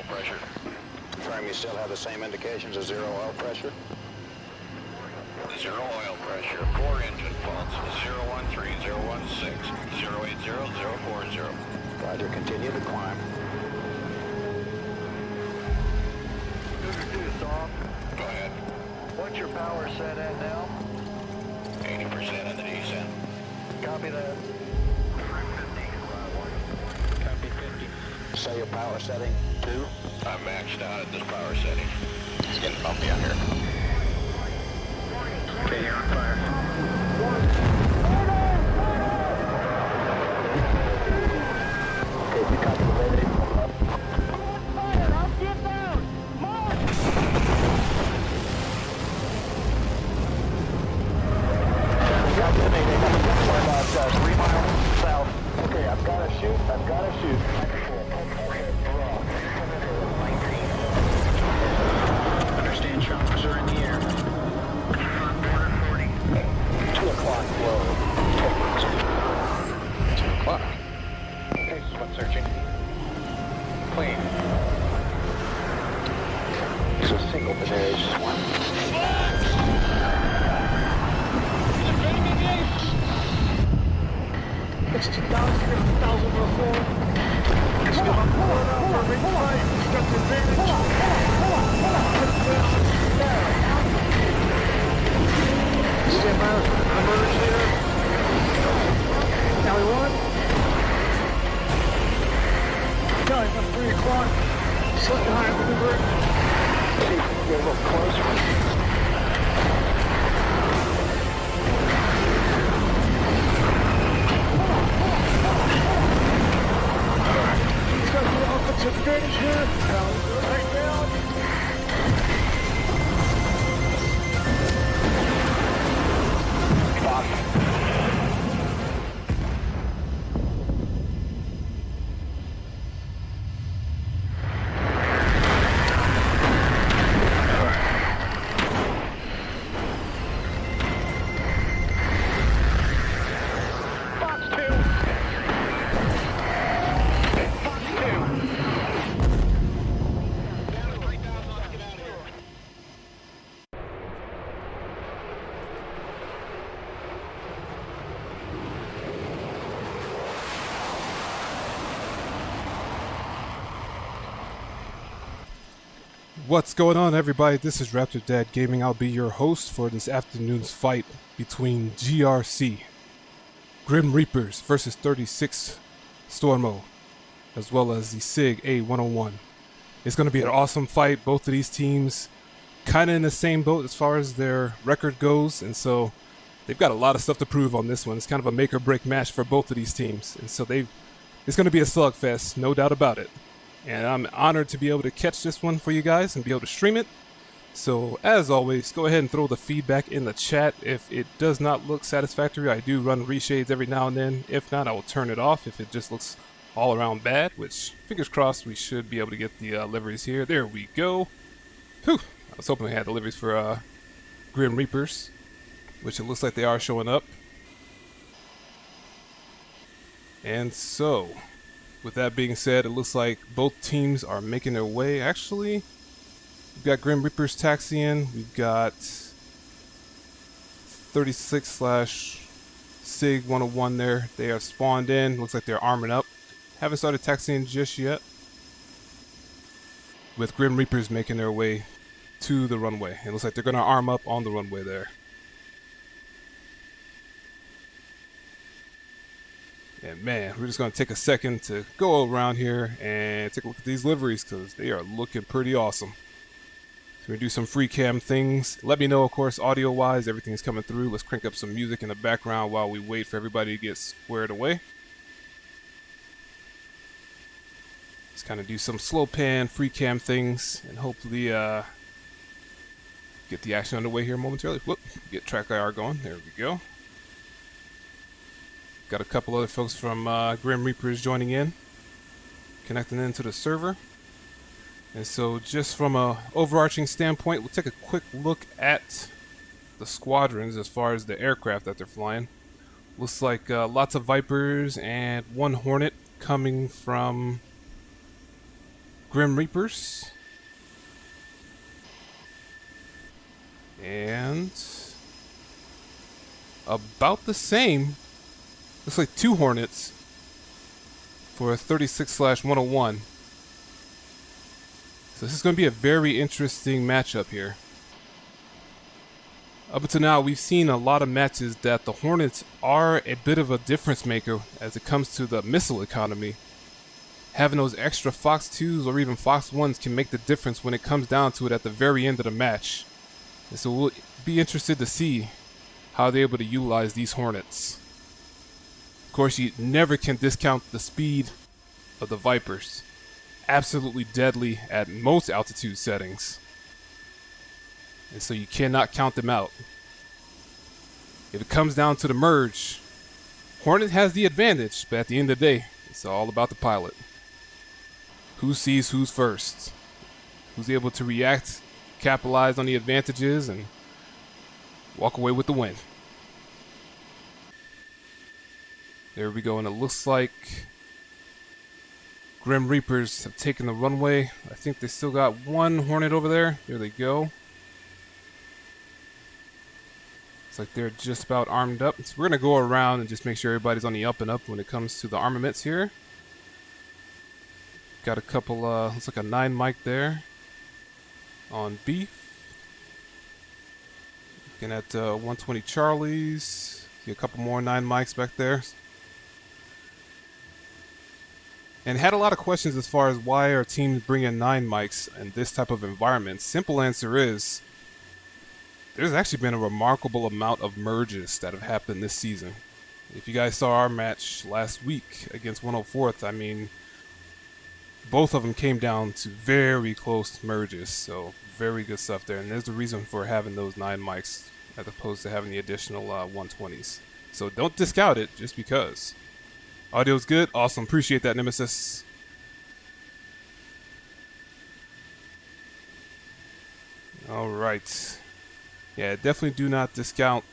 pressure. Confirm you still have the same indications as 0 oil pressure? 0 oil pressure, 4 engine faults, 013, 016, 080, 040. Roger, continue to climb. Storm. Go ahead. What's your power set at now? 80% in the descent. Copy that. Copy 50. Say your power setting 2. I'm maxed out at this power setting. It's getting bumpy out here. Okay, you're on fire. Okay, you copy the lady. About 3 miles south. Okay, I've got to shoot. Understand choppers are in the air. 2 o'clock low. 2 o'clock. Okay, spot searching. Clean. It's a single, but there is just one. It's 2,000 before. It's still on board for a big fight. He's got the advantage. Stand by. Emerge here. Now we won. Guys, I'm 3 o'clock. Slip behind the bridge. See, you're a little closer. He's got the offensive advantage here. Right down. What's going on, everybody? This is Raptor Dad Gaming. I'll be your host for this afternoon's fight between GRC, Grim Reapers versus 36 Stormo, as well as the SIG A101. It's going to be an awesome fight. Both of these teams kind of in the same boat as far as their record goes, and so they've got a lot of stuff to prove on this one. It's kind of a make or break match for both of these teams, and so it's going to be a slugfest, no doubt about it. And I'm honored to be able to catch this one for you guys and be able to stream it. So, as always, go ahead and throw the feedback in the chat. If it does not look satisfactory, I do run reshades every now and then. If not, I will turn it off if it just looks all around bad, which, fingers crossed, we should be able to get the liveries here. There we go. Whew. I was hoping we had the liveries for Grim Reapers, which it looks like they are showing up. And so, with that being said, it looks like both teams are making their way. Actually, we've got Grim Reapers taxiing. We've got 36/SIG 101 there. They are spawned in. Looks like they're arming up. Haven't started taxiing just yet. With Grim Reapers making their way to the runway. It looks like they're going to arm up on the runway there. And man, we're just going to take a second to go around here and take a look at these liveries because they are looking pretty awesome. So we do some free cam things. Let me know, of course, audio wise, everything is coming through. Let's crank up some music in the background while we wait for everybody to get squared away. Let's kind of do some slow pan, free cam things, and hopefully get the action underway here momentarily. Whoop, get track IR going. There we go. Got a couple other folks from Grim Reapers joining in, connecting into the server. And so just from a overarching standpoint, we'll take a quick look at the squadrons as far as the aircraft that they're flying. Looks like lots of Vipers and one Hornet coming from Grim Reapers. And about the same. Looks like 2 Hornets for a 36/101. So this is going to be a very interesting matchup here. Up until now, we've seen a lot of matches that the Hornets are a bit of a difference maker as it comes to the missile economy. Having those extra Fox 2s or even Fox 1s can make the difference when it comes down to it at the very end of the match. And so we'll be interested to see how they're able to utilize these Hornets. Of course, you never can discount the speed of the Vipers. Absolutely deadly at most altitude settings. And so you cannot count them out. If it comes down to the merge, Hornet has the advantage, but at the end of the day, it's all about the pilot. Who sees who's first? Who's able to react, capitalize on the advantages, and walk away with the win. There we go, and it looks like Grim Reapers have taken the runway. I think they still got 1 Hornet over there. There they go. Looks like they're just about armed up. So we're going to go around and just make sure everybody's on the up and up when it comes to the armaments here. Got a couple, looks like a 9 mic there on B. Looking at 120 Charlies. See a couple more 9 mics back there. And had a lot of questions as far as why are teams bringing 9 mics in this type of environment. Simple answer is there's actually been a remarkable amount of merges that have happened this season. If you guys saw our match last week against 104th, I mean, both of them came down to very close merges, so very good stuff there. And there's the reason for having those 9 mics as opposed to having the additional 120s. So don't discount it just because. Audio's good. Awesome. Appreciate that, Nemesis. All right. Yeah, definitely do not discount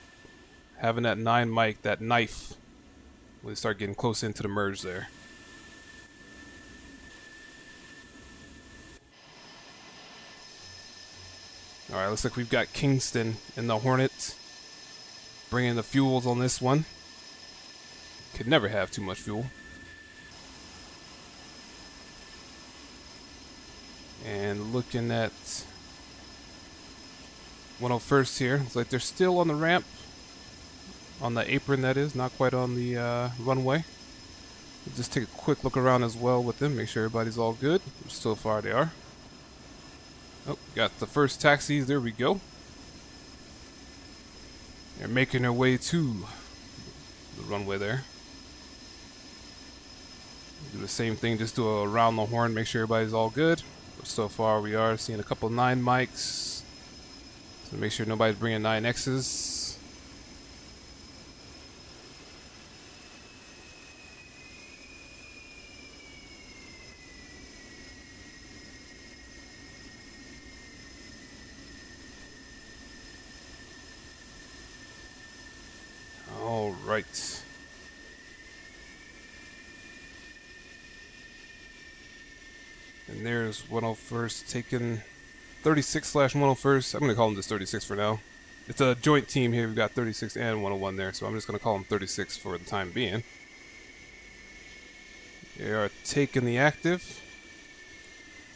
having that 9 mic, that knife, when you start getting close into the merge there. All right, looks like we've got Kingston in the Hornet, bringing the fuels on this one. Could never have too much fuel. And looking at 101st here, looks like they're still on the ramp, on the apron that is, not quite on the runway. We'll just take a quick look around as well with them, make sure everybody's all good, which so far they are. Oh, got the first taxis, there we go. They're making their way to the runway there. Do the same thing, just do a around the horn, make sure everybody's all good. But so far we are seeing a couple 9 mics. So make sure nobody's bringing 9Xs. All right. And there's 101st taking 36/101st. I'm going to call them just 36 for now. It's a joint team here. We've got 36 and 101 there, so I'm just going to call them 36 for the time being. They are taking the active.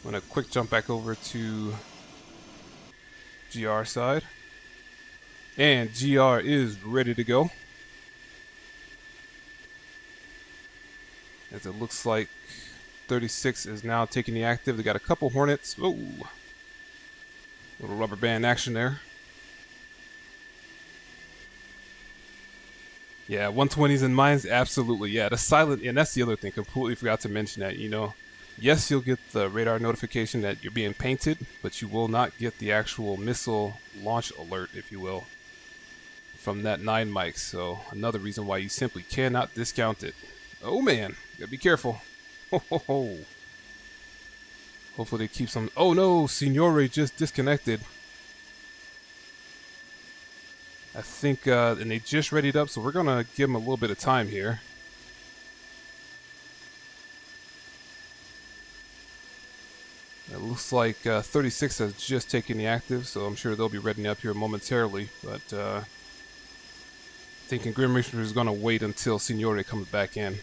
I'm going to quick jump back over to GR side. And GR is ready to go. As it looks like 36 is now taking the active. They got a couple Hornets. Oh, little rubber band action there. Yeah, 120s and mines, absolutely. Yeah, the silent, and that's the other thing. Completely forgot to mention that. You know, yes, you'll get the radar notification that you're being painted, but you will not get the actual missile launch alert, if you will, from that 9 mic. So another reason why you simply cannot discount it. Oh man, gotta be careful. Ho, ho, ho. Hopefully they keep some. Oh no, Signore just disconnected. I think, and they just readied up, so we're gonna give them a little bit of time here. It looks like 36 has just taken the active, so I'm sure they'll be reading up here momentarily. But thinking Grim Reaper is going to wait until Signore comes back in.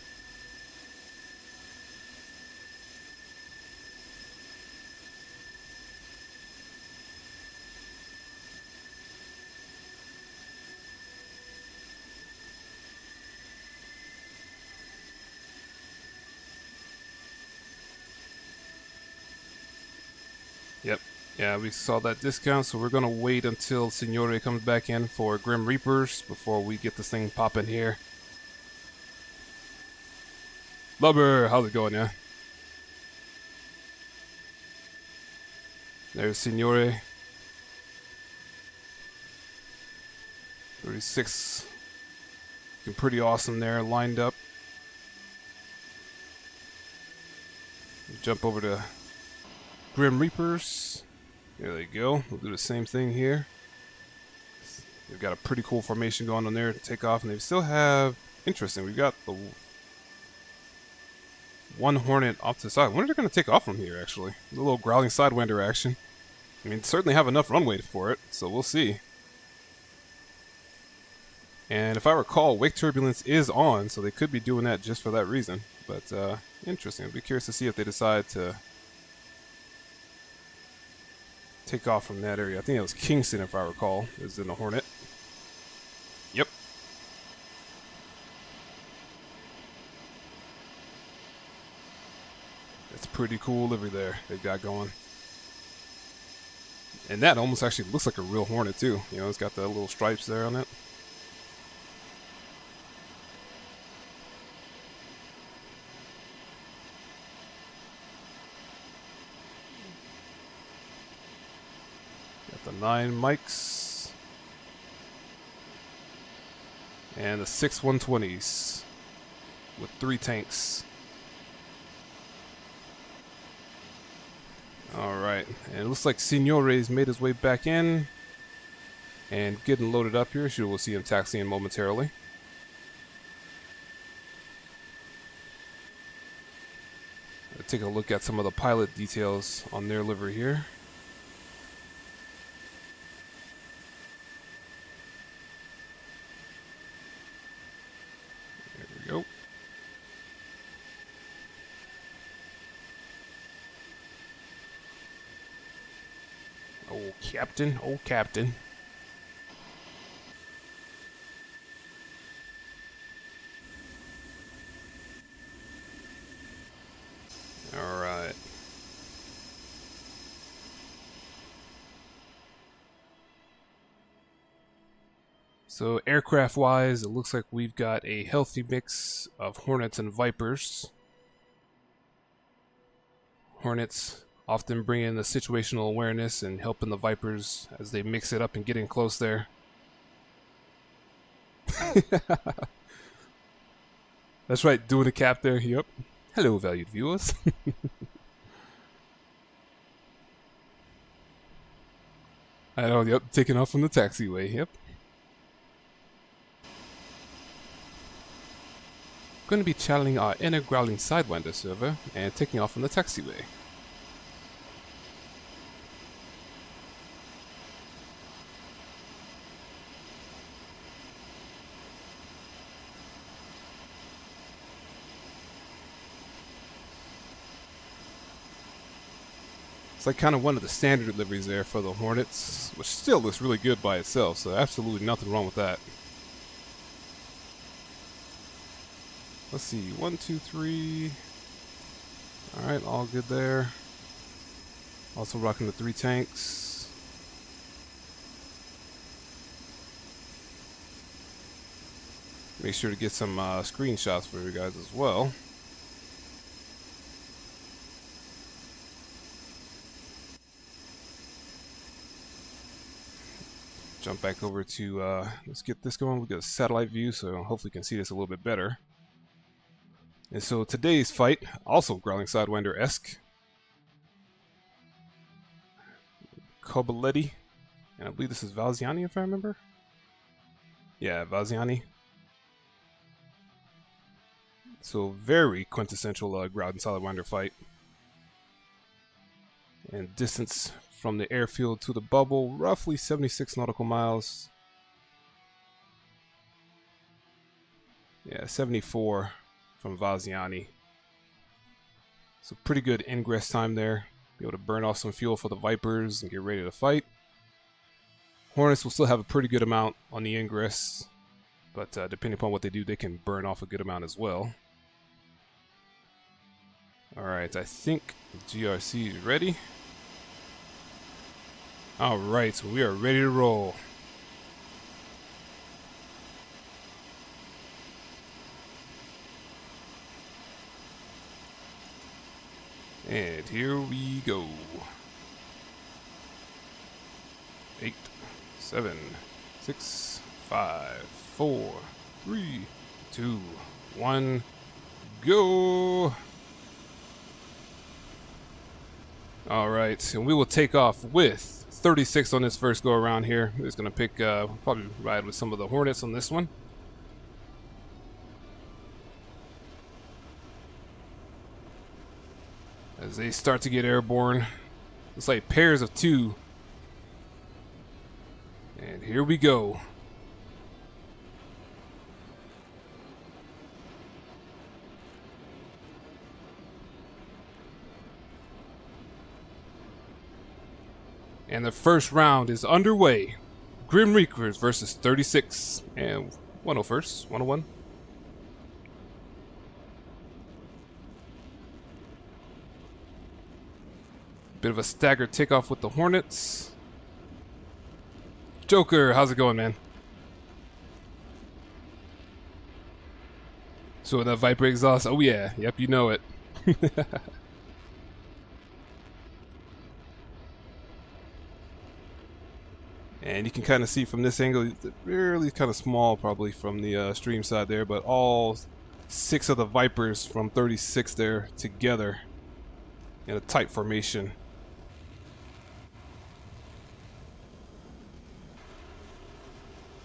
Yep. Yeah, we saw that discount, so we're gonna wait until Signore comes back in for Grim Reapers before we get this thing popping here. Lubber, how's it going, yeah? There's Signore. 36. Looking pretty awesome there, lined up. Jump over to Grim Reapers. There they go. We'll do the same thing here. They've got a pretty cool formation going on there to take off, and they still have... Interesting, we've got the one Hornet off to the side. When are they going to take off from here, actually? A little growling sidewinder action. I mean, certainly have enough runway for it, so we'll see. And if I recall, wake turbulence is on, so they could be doing that just for that reason. But interesting. I'd be curious to see if they decide to take off from that area. I think it was Kingston, if I recall, is in the Hornet. Yep. That's pretty cool livery there they've got going. And that almost actually looks like a real Hornet too. You know, it's got the little stripes there on it. Got the 9 mics. And the 6 120s with 3 tanks. Alright, and it looks like Signore's made his way back in and getting loaded up here. Sure, we'll see him taxiing momentarily. Let's take a look at some of the pilot details on their livery here. There we go. Oh, Captain. Oh, Captain. All right. So aircraft-wise, it looks like we've got a healthy mix of Hornets and Vipers. Hornets often bring in the situational awareness and helping the Vipers as they mix it up and get in close there. That's right, doing a cap there. Yep. Hello, valued viewers. I know, yep, taking off from the taxiway, yep. Going to be channeling our inner growling sidewinder server and taking off from the taxiway. It's like kind of one of the standard deliveries there for the Hornets, which still looks really good by itself, so absolutely nothing wrong with that. Let's see, 1, 2, 3. Alright, all good there. Also rocking the 3 tanks. Make sure to get some screenshots for you guys as well. Jump back over to, let's get this going. We got a satellite view, so hopefully you can see this a little bit better. And so today's fight, also Growling Sidewinder-esque. Cobaletti, and I believe this is Valziani if I remember. Yeah, Valziani. So very quintessential Growling Sidewinder fight. And distance from the airfield to the bubble, roughly 76 nautical miles. Yeah, 74 from Vaziani. So pretty good ingress time there. Be able to burn off some fuel for the Vipers and get ready to fight. Hornets will still have a pretty good amount on the ingress, but depending upon what they do, they can burn off a good amount as well. Alright, I think GRC is ready. Alright, so we are ready to roll. And here we go. 8, 7, 6, 5, 4, 3, 2, 1, go! Alright, and we will take off with 36 on this first go around here. We're just going to pick, probably ride with some of the Hornets on this one. As they start to get airborne. It's like pairs of 2. And here we go. And the first round is underway. Grim Reapers versus 36. And 101st, 101. Bit of a staggered takeoff with the Hornets. Joker, how's it going, man? So that Viper exhaust, oh yeah, yep, you know it. And you can kind of see from this angle, it's really kind of small probably from the stream side there, but all 6 of the Vipers from 36 there together in a tight formation.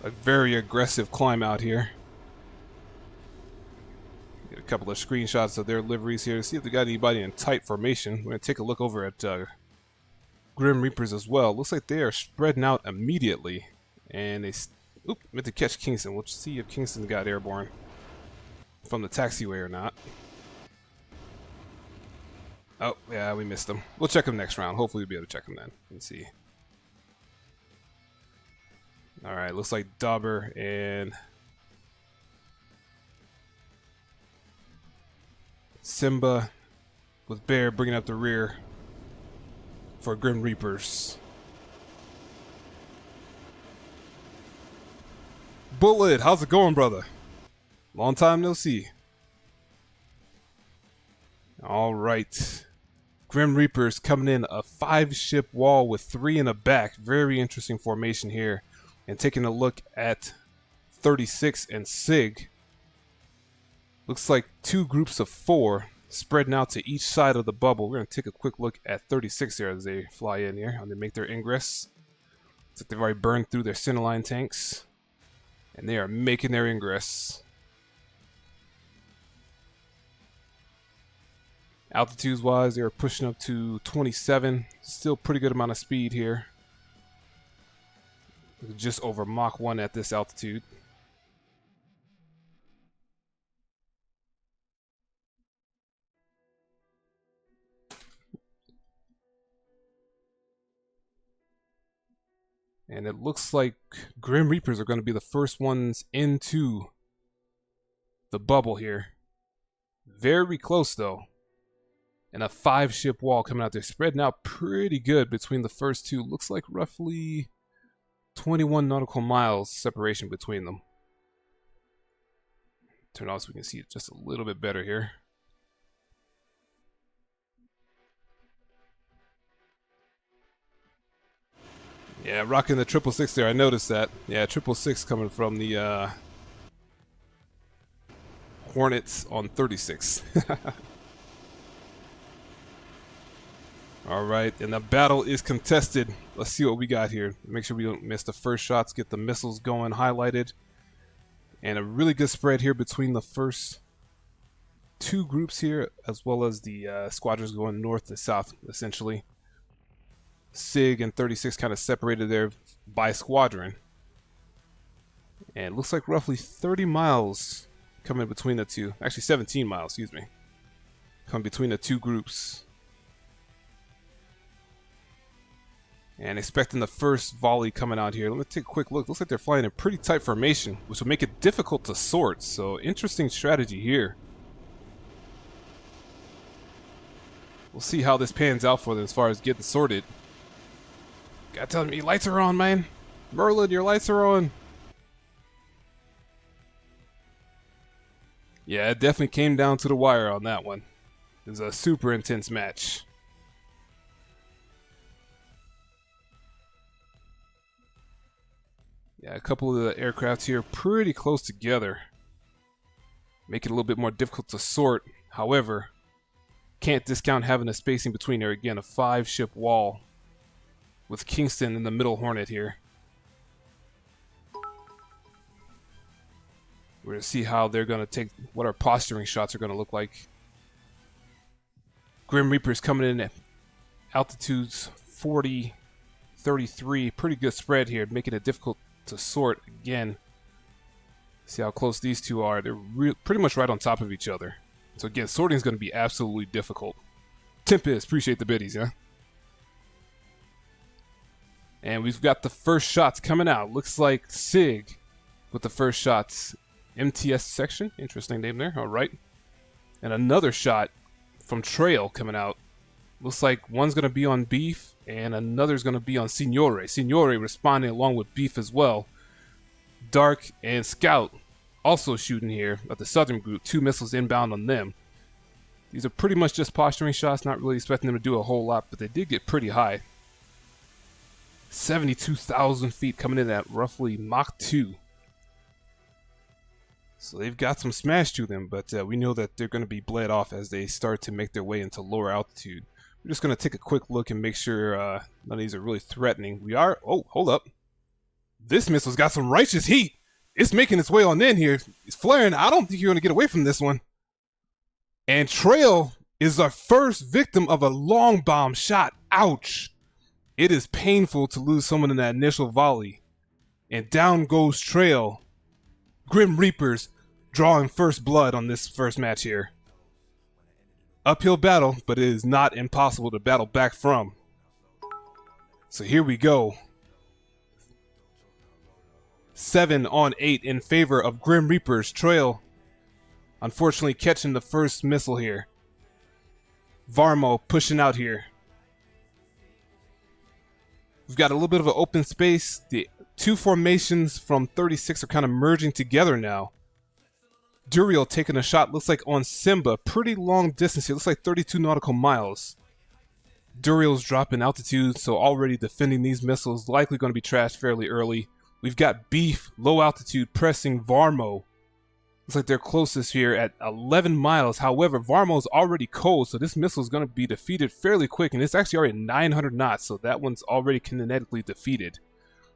A very aggressive climb out here. Get a couple of screenshots of their liveries here to see if they got anybody in tight formation. We're going to take a look over at Grim Reapers as well. Looks like they are spreading out immediately. And they... Oop, meant to catch Kingston. We'll see if Kingston got airborne from the taxiway or not. Oh, yeah, we missed him. We'll check him next round. Hopefully we'll be able to check him then and see. Alright, looks like Dauber and Simba with Bear bringing up the rear for Grim Reapers. Bullet, how's it going, brother? Long time no see. Alright. Grim Reapers coming in a 5-ship wall with 3 in the back. Very interesting formation here. And taking a look at 36 and SIG. Looks like 2 groups of 4 spreading out to each side of the bubble. We're going to take a quick look at 36 here as they fly in here. And they make their ingress. Looks like they've already burned through their centerline tanks. And they are making their ingress. Altitudes wise, they are pushing up to 27. Still pretty good amount of speed here. Just over Mach 1 at this altitude. And it looks like Grim Reapers are going to be the first ones into the bubble here. Very close though. And a 5-ship wall coming out there, spreading out pretty good between the first 2. Looks like roughly 21 nautical miles separation between them. Turn it off so we can see it just a little bit better here. Yeah, rocking the 666 there. I noticed that. Yeah, 666 coming from the Hornets on 36. Alright, and the battle is contested. Let's see what we got here. Make sure we don't miss the first shots. Get the missiles going, highlighted. And a really good spread here between the first 2 groups here, as well as the squadrons going north to south, essentially. SIG and 36 kind of separated there by squadron. And it looks like roughly 30 miles coming between the two. Actually, 17 miles, excuse me. Come between the two groups. And expecting the first volley coming out here. Let me take a quick look. Looks like they're flying in pretty tight formation, which will make it difficult to sort. So, interesting strategy here. We'll see how this pans out for them as far as getting sorted. Gotta tell me, your lights are on, man. Merlin, your lights are on. Yeah, it definitely came down to the wire on that one. It was a super intense match. Yeah, a couple of the aircraft here pretty close together. Make it a little bit more difficult to sort. However, can't discount having a spacing between there. Again, a 5-ship wall with Kingston in the middle Hornet here. We're going to see how they're going to take, what our posturing shots are going to look like. Grim Reapers coming in at altitudes 40, 33. Pretty good spread here, making it difficult to sort again. See how close these two are. They're pretty much right on top of each other. So again, sorting is going to be absolutely difficult. Tempest, appreciate the biddies, yeah? And we've got the first shots coming out. Looks like SIG with the first shots. MTS section, interesting name there, all right. And another shot from Trail coming out. Looks like one's going to be on Beef and another's going to be on Signore. Signore responding along with Beef as well. Dark and Scout also shooting here at the southern group. 2 missiles inbound on them. These are pretty much just posturing shots, not really expecting them to do a whole lot, but they did get pretty high. 72,000 feet coming in at roughly Mach 2. So they've got some smash to them, but we know that they're going to be bled off as they start to make their way into lower altitude. We're just going to take a quick look and make sure none of these are really threatening. We are... Oh, hold up. This missile's got some righteous heat. It's making its way on in here. It's flaring. I don't think you're going to get away from this one. And Trail is our first victim of a long bomb shot. Ouch. It is painful to lose someone in that initial volley. And down goes Trail. Grim Reapers drawing first blood on this first match here. Uphill battle, but it is not impossible to battle back from. So here we go. 7 on 8 in favor of Grim Reapers. Trail, unfortunately, catching the first missile here. Varmo pushing out here. We've got a little bit of an open space. The 2 formations from 36 are kind of merging together now. Duriel taking a shot, looks like on Simba. Pretty long distance here, looks like 32 nautical miles. Duriel's dropping altitude, so already defending these missiles. Likely going to be trashed fairly early. We've got Beef, low altitude, pressing Varmo. Looks like they're closest here at 11 miles. However, Varmo's already cold, so this missile is going to be defeated fairly quick, and it's actually already 900 knots, so that one's already kinetically defeated.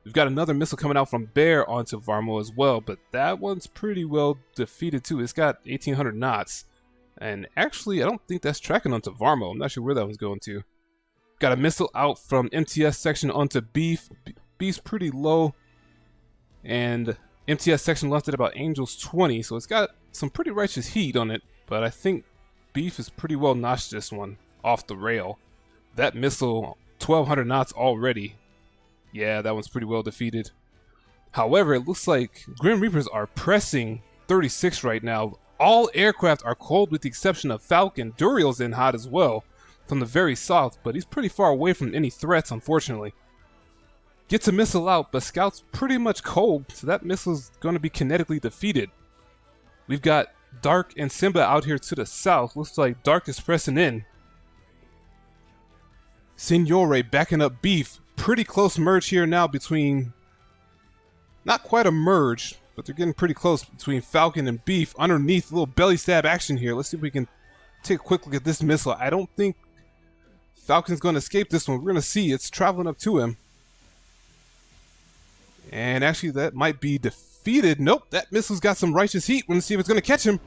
We've got another missile coming out from Bear onto Varmo as well, but that one's pretty well defeated too. It's got 1800 knots, and actually, I don't think that's tracking onto Varmo. I'm not sure where that one's going to. Got a missile out from MTS section onto Beef. Beef's pretty low, and MTS section left at about Angels 20, so it's got some pretty righteous heat on it, but I think Beef is pretty well notched this one off the rail. That missile, 1200 knots already. Yeah, that one's pretty well defeated. However, it looks like Grim Reapers are pressing 36 right now. All aircraft are cold with the exception of Falcon. Duriel's in hot as well from the very south, but he's pretty far away from any threats, unfortunately. Gets a missile out, but Scout's pretty much cold, so that missile's going to be kinetically defeated. We've got Dark and Simba out here to the south. Looks like Dark is pressing in. Signore backing up Beef. Pretty close merge here now between... Not quite a merge, but they're getting pretty close between Falcon and Beef. Underneath, a little belly stab action here. Let's see if we can take a quick look at this missile. I don't think Falcon's going to escape this one. We're going to see. It's traveling up to him. And actually, that might be defeated. Nope, that missile's got some righteous heat. We're going to see if it's going to catch him.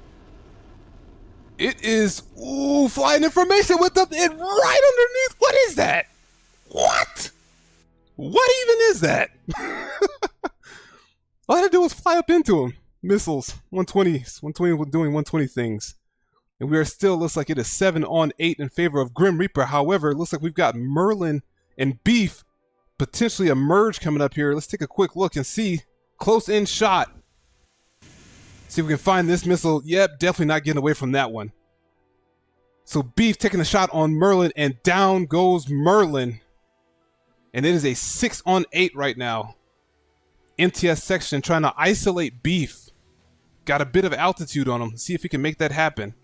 It is, ooh, flying information with them and right underneath. What is that? What? is that? All I had to do was fly up into him. Missiles, 120 was doing 120 things. And we are still, looks like it is 7-8 in favor of Grim Reaper. However, it looks like we've got Merlin and Beef potentially a merge coming up here. Let's take a quick look and see. Close in shot. See if we can find this missile. Yep, definitely not getting away from that one. So Beef taking a shot on Merlin, and down goes Merlin. And it is a 6-8 right now. MTS section trying to isolate Beef. Got a bit of altitude on him. See if he can make that happen.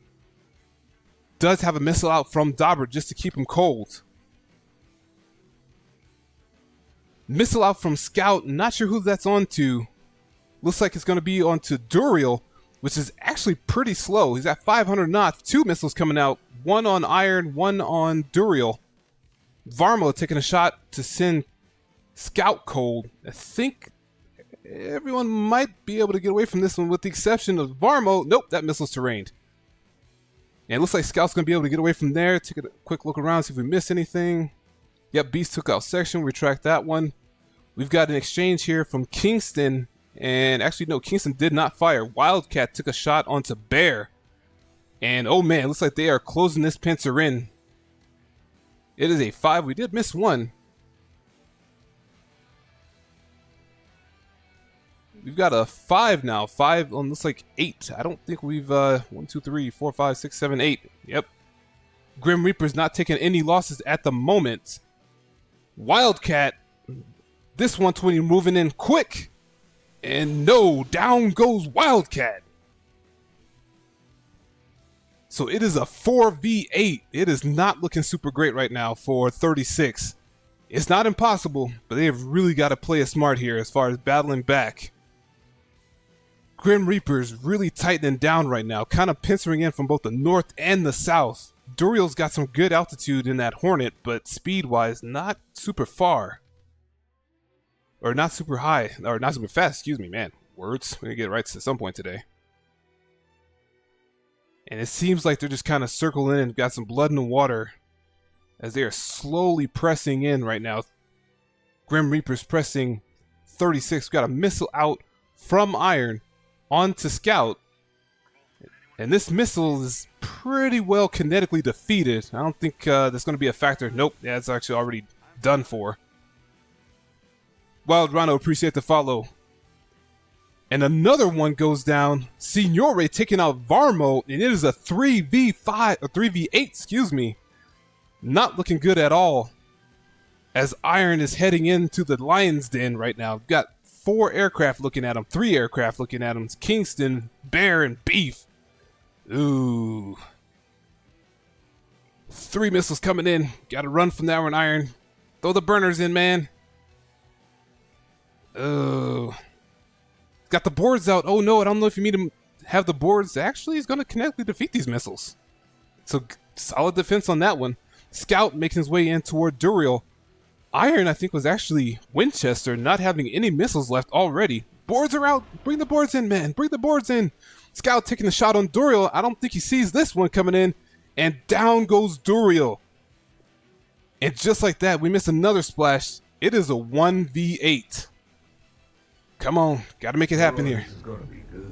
Does have a missile out from Daubert just to keep him cold. Missile out from Scout. Not sure who that's on to. Looks like it's going to be on to Duriel, which is actually pretty slow. He's at 500 knots. 2 missiles coming out. 1 on Iron, 1 on Duriel. Varmo taking a shot to send Scout cold. I think everyone might be able to get away from this one with the exception of Varmo. Nope, that missile's terrained. And it looks like Scout's going to be able to get away from there. Take a quick look around, see if we missed anything. Yep, Beast took out section. Retract that one. We've got an exchange here from Kingston. And actually, no, Kingston did not fire. Wildcat took a shot onto Bear. And oh man, looks like they are closing this pincer in. It is a 5. We did miss one. We've got a 5 now. 5 on looks like 8. I don't think we've 1, 2, 3, 4, 5, 6, 7, 8. Yep. Grim Reaper's not taking any losses at the moment. Wildcat. This 120 moving in quick. And no, down goes Wildcat. So it is a 4v8. It is not looking super great right now for 36. It's not impossible, but they have really got to play it smart here as far as battling back. Grim Reaper's really tightening down right now, kind of pincering in from both the north and the south. Duriel's got some good altitude in that Hornet, but speed-wise, not super far. Or not super high, or not super fast, excuse me, man. Words, we're gonna get it right at some point today. And it seems like they're just kind of circling in and got some blood in the water as they are slowly pressing in right now. Grim Reaper's pressing 36. Got a missile out from Iron onto Scout. And this missile is pretty well kinetically defeated. I don't think that's going to be a factor. Nope, yeah, it's actually already done for. Wild Rhino, appreciate the follow. And another one goes down. Signore taking out Varmo, and it is a 3v5 or 3v8, excuse me. Not looking good at all. As Iron is heading into the Lion's Den right now. We've got 4 aircraft looking at him, 3 aircraft looking at him. It's Kingston, Bear, and Beef. Ooh. 3 missiles coming in. Gotta run from that one, Iron. Throw the burners in, man. Oh. Got the boards out. Oh no, I don't know if you need to have the boards. Actually, he's going to kinetically defeat these missiles. So, solid defense on that one. Scout making his way in toward Duriel. Iron, I think, was actually Winchester, not having any missiles left already. Boards are out. Bring the boards in, man. Bring the boards in. Scout taking the shot on Duriel. I don't think he sees this one coming in. And down goes Duriel. And just like that, we miss another splash. It is a 1v8. Come on, gotta make it happen here. This is gonna be good.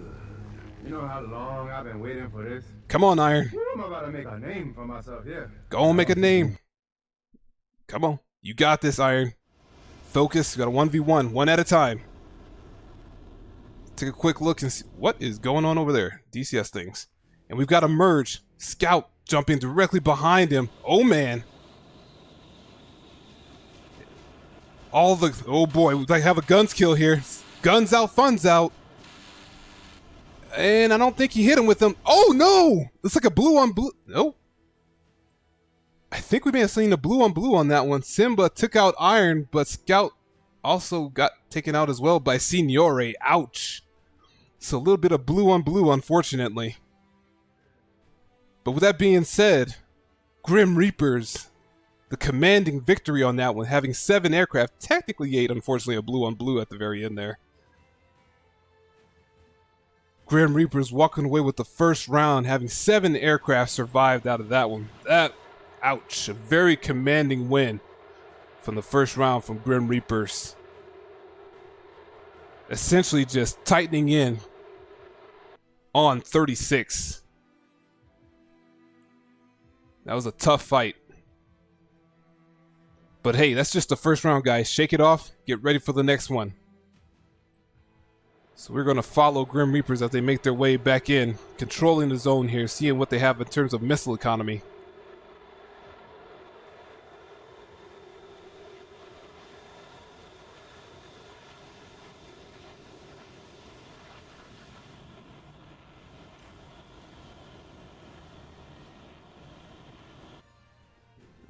You know how long I've been waiting for this? Come on, Iron. I'm about to make a name for myself here. Go and make a name. Come on, you got this, Iron. Focus, we got a 1v1, one at a time. Take a quick look and see what is going on over there. DCS things. And we've got a merge. Scout jumping directly behind him. Oh, man. Oh boy, we have a guns kill here. Guns out, funds out. And I don't think he hit him with them. Oh no! It's like a blue on blue. Nope. I think we may have seen a blue on that one. Simba took out Iron, but Scout also got taken out as well by Signore. Ouch. So a little bit of blue on blue, unfortunately. But with that being said, Grim Reapers, the commanding victory on that one, having 7 aircraft, technically 8, unfortunately a blue on blue at the very end there. Grim Reapers walking away with the first round, having 7 aircraft survived out of that one. Ouch, a very commanding win from the first round from Grim Reapers. essentially just tightening in on 36. That was a tough fight. But hey, that's just the first round, guys. Shake it off. Get ready for the next one. So we're going to follow Grim Reapers as they make their way back in, controlling the zone here, seeing what they have in terms of missile economy.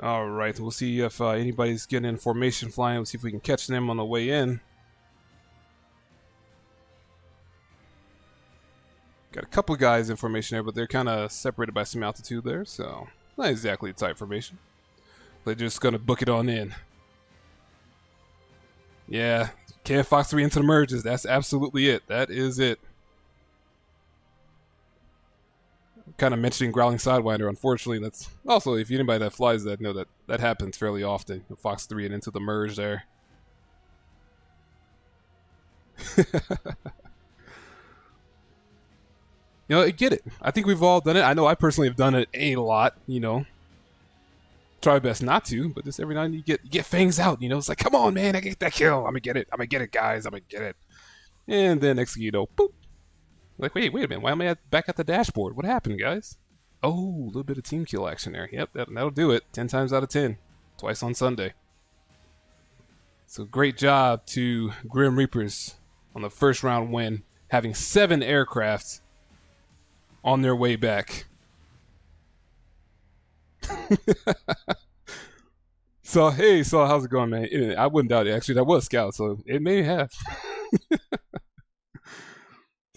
All right, we'll see if anybody's getting in formation flying. We'll see if we can catch them on the way in. Got a couple guys in formation there, but they're kind of separated by some altitude there, so not exactly a tight formation. They're just going to book it on in. Yeah, can Fox 3 into the merges. That's absolutely it. That is it. Kind of mentioning Growling Sidewinder. Unfortunately, that's also, if anybody that flies that know that happens fairly often. Fox 3 and into the merge there. You know, I get it. I think we've all done it. I know I personally have done it a lot, you know. Try my best not to, but just every now and then you get fangs out, you know. It's like, come on, man, I get that kill. I'm gonna get it. I'm gonna get it, guys. I'm gonna get it. And then next thing you know, boop. Like, wait a minute. Why am I back at the dashboard? What happened, guys? Oh, a little bit of team kill action there. Yep, that'll do it. 10 times out of 10. Twice on Sunday. So great job to Grim Reapers on the first round win, having 7 aircrafts on their way back. So, hey, so how's it going, man? I wouldn't doubt it. Actually, that was Scout, so it may have.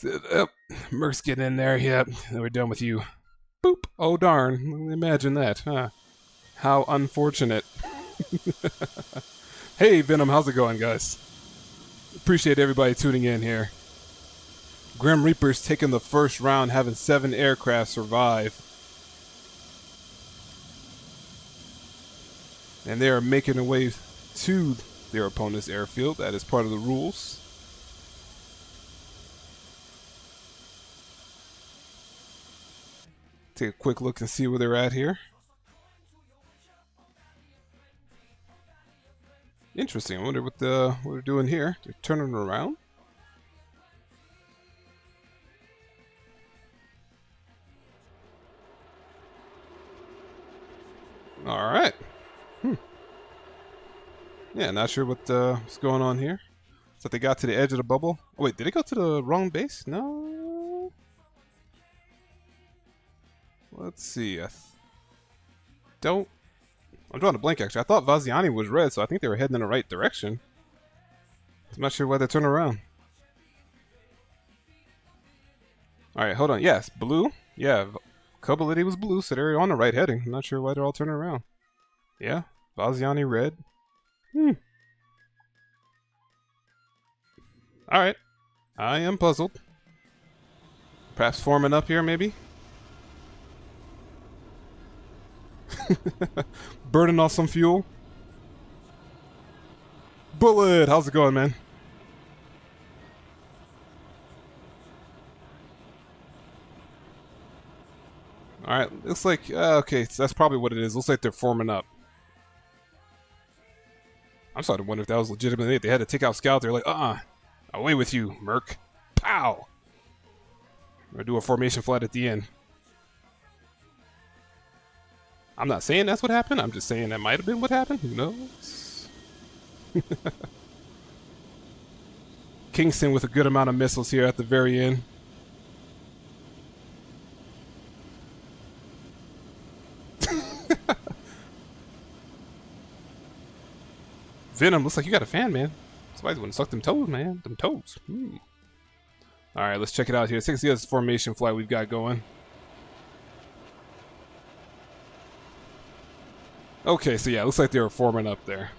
Yep. Merc's getting in there. Yep, we're done with you. Boop. Oh, darn. Imagine that, huh? How unfortunate. Hey, Venom, how's it going, guys? Appreciate everybody tuning in here. Grim Reapers taking the first round, having 7 aircraft survive. And they are making their way to their opponent's airfield. That is part of the rules. Take a quick look and see where they're at here. Interesting. I wonder what they're doing here. They're turning around. All right. Yeah, not sure what's going on here. So they got to the edge of the bubble. Oh, wait, did they go to the wrong base? No. Let's see. I'm drawing a blank, actually. I thought Vaziani was red, so I think they were heading in the right direction. I'm not sure why they turned around. All right, hold on. Yes, blue. Yeah, Kobality was blue, so they're on the right heading. I'm not sure why they're all turning around. Yeah, Vaziani red. All right. I am puzzled. Perhaps forming up here, maybe? Burning off some fuel. Bullet, how's it going, man? All right, looks like okay, so that's probably what it is. Looks like they're forming up. I'm starting to wonder if that was legitimately it. They had to take out Scout. They're like, away with you, Merc. Pow. We're gonna do a formation flight at the end. I'm not saying that's what happened. I'm just saying that might have been what happened. Who knows? Kingston with a good amount of missiles here at the very end. Venom, looks like you got a fan, man. Somebody's gonna suck them toes, man. Them toes. Alright, let's check it out here. Let's see this formation flight we've got going. Okay, so yeah, looks like they were forming up there.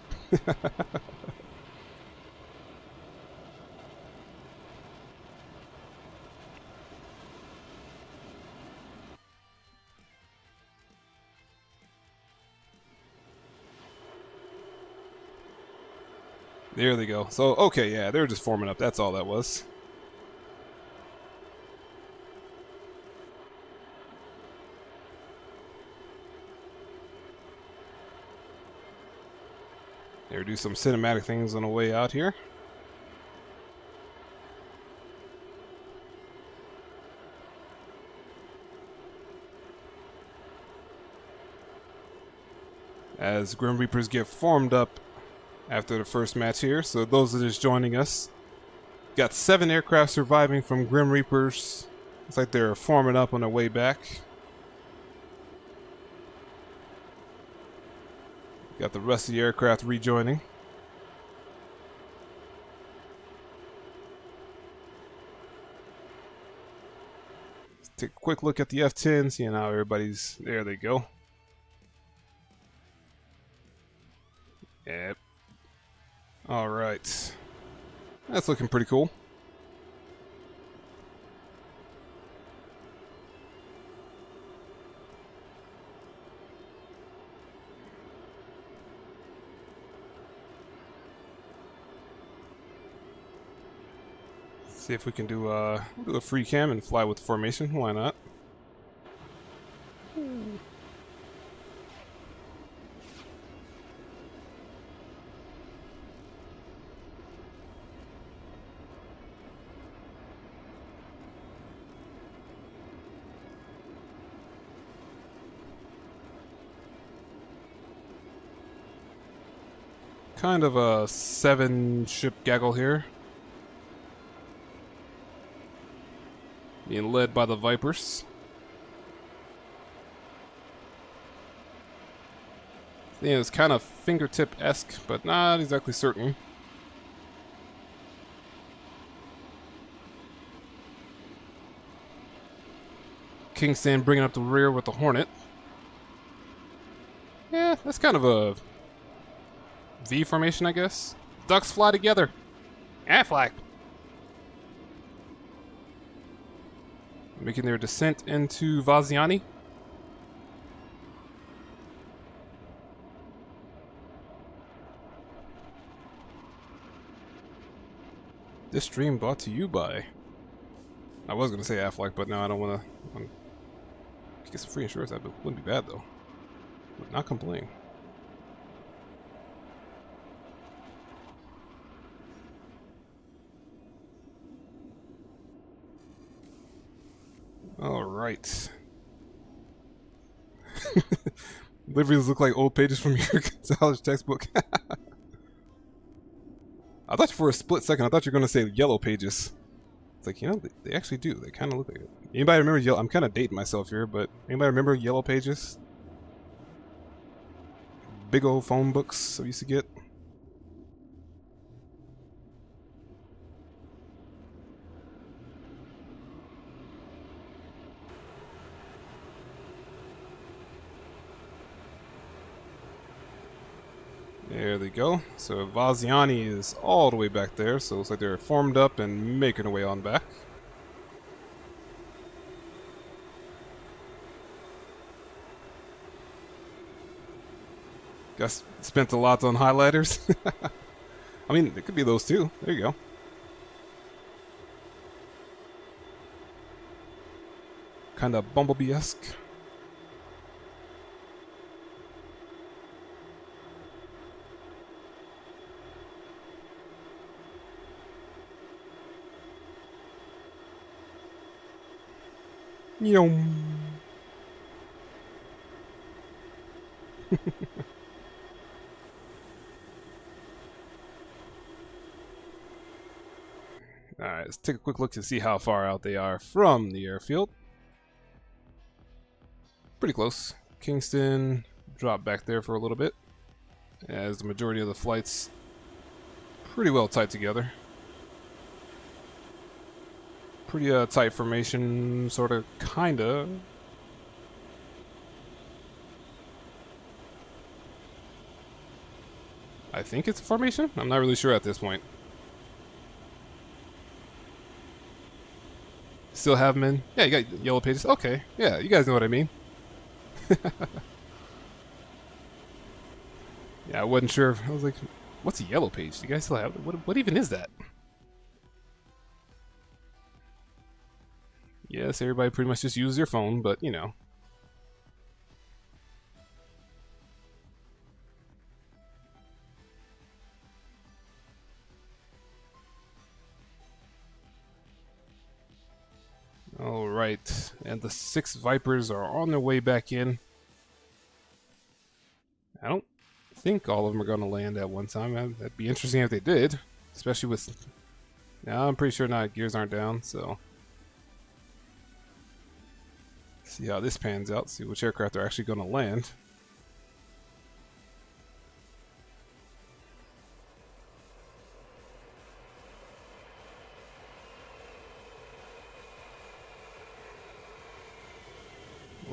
There they go. So, okay, yeah, they were just forming up. That's all that was. There, do some cinematic things on the way out here. As Grim Reapers get formed up after the first match here. So those that are just joining us, got 7 aircraft surviving from Grim Reapers. It's like they're forming up on their way back. Got the rest of the aircraft rejoining. Let's take a quick look at the F-10, seeing how everybody's... There they go. Yep. Alright. That's looking pretty cool. See if we can do a free cam and fly with formation. Why not? Kind of a 7-ship gaggle here. Being led by the Vipers. Yeah, it's kind of fingertip-esque, but not exactly certain. Kingston bringing up the rear with the Hornet. Yeah, that's kind of a V formation, I guess. Ducks fly together. Aflac. Making their descent into Vaziani. This stream brought to you by... I was going to say Aflac, but no, I don't want to... Get some free insurance. That wouldn't be bad, though. Would not complain. Alright. Liveries look like old pages from your college textbook. I thought for a split second, I thought you were going to say yellow pages. It's like, you know, they actually do. They kind of look like it. Anybody remember yellow? I'm kind of dating myself here, but anybody remember yellow pages? Big old phone books I used to get. There they go. So Vaziani is all the way back there, so it looks like they're formed up and making their way on back. Guess spent a lot on highlighters. I mean, it could be those two. There you go. Kinda Bumblebee-esque. Yum. Alright, let's take a quick look to see how far out they are from the airfield. Pretty close. Kingston dropped back there for a little bit, as the majority of the flights pretty well tied together. Pretty tight formation, sort of, kinda. I think it's a formation? I'm not really sure at this point. Still have them in? Yeah, you got yellow pages. Okay, yeah, you guys know what I mean. Yeah, I wasn't sure. I was like, What's a yellow page? Do you guys still have it? What even is that? Yes, everybody pretty much just uses their phone, but you know. Alright, and the 6 Vipers are on their way back in. I don't think all of them are going to land at one time. That'd be interesting if they did, especially with... No, I'm pretty sure not. Gears aren't down, so... See how this pans out, see which aircraft are actually going to land.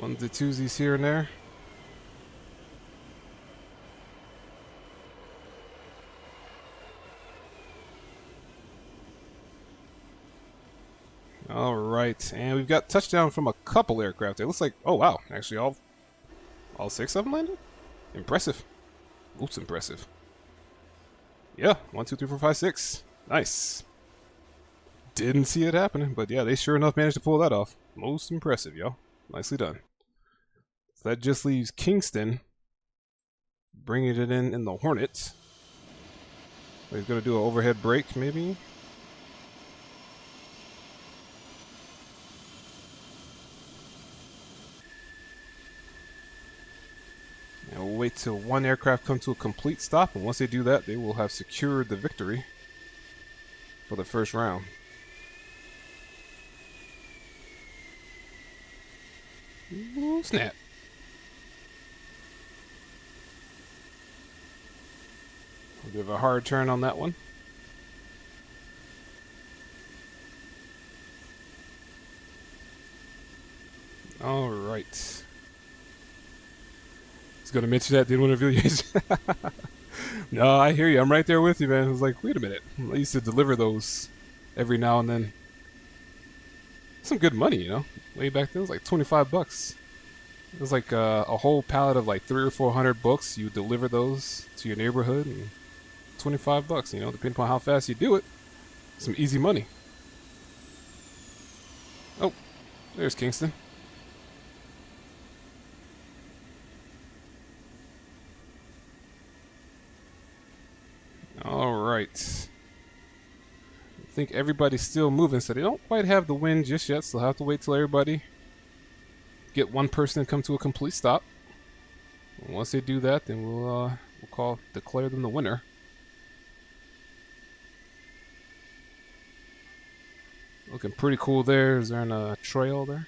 Onesie twosies here and there. All right, and we've got touchdown from a couple aircraft. It looks like, oh wow, actually all 6 of them landed. Impressive. Oops, impressive. Yeah, 1, 2, 3, 4, 5, 6. Nice. Didn't see it happening, but yeah, they sure enough managed to pull that off. Most impressive, y'all. Nicely done. So that just leaves Kingston bringing it in the Hornet. He's going to do an overhead brake, maybe. And we'll wait till one aircraft come to a complete stop, and once they do that, they will have secured the victory for the first round. Ooh, snap. A bit of a hard turn on that one. All right. Going to mention that, didn't want to reveal you. No, I hear you. I'm right there with you, man. I was like, wait a minute. I used to deliver those every now and then. Some good money, you know. Way back then, it was like 25 bucks. It was like a whole pallet of like 300 or 400 books. You deliver those to your neighborhood, and 25 bucks. You know, depending upon how fast you do it, some easy money. Oh, there's Kingston. Alright. I think everybody's still moving, so they don't quite have the win just yet, so they'll have to wait till everybody get one person to come to a complete stop. And once they do that, then we'll declare them the winner. Looking pretty cool there. Is there a trail there?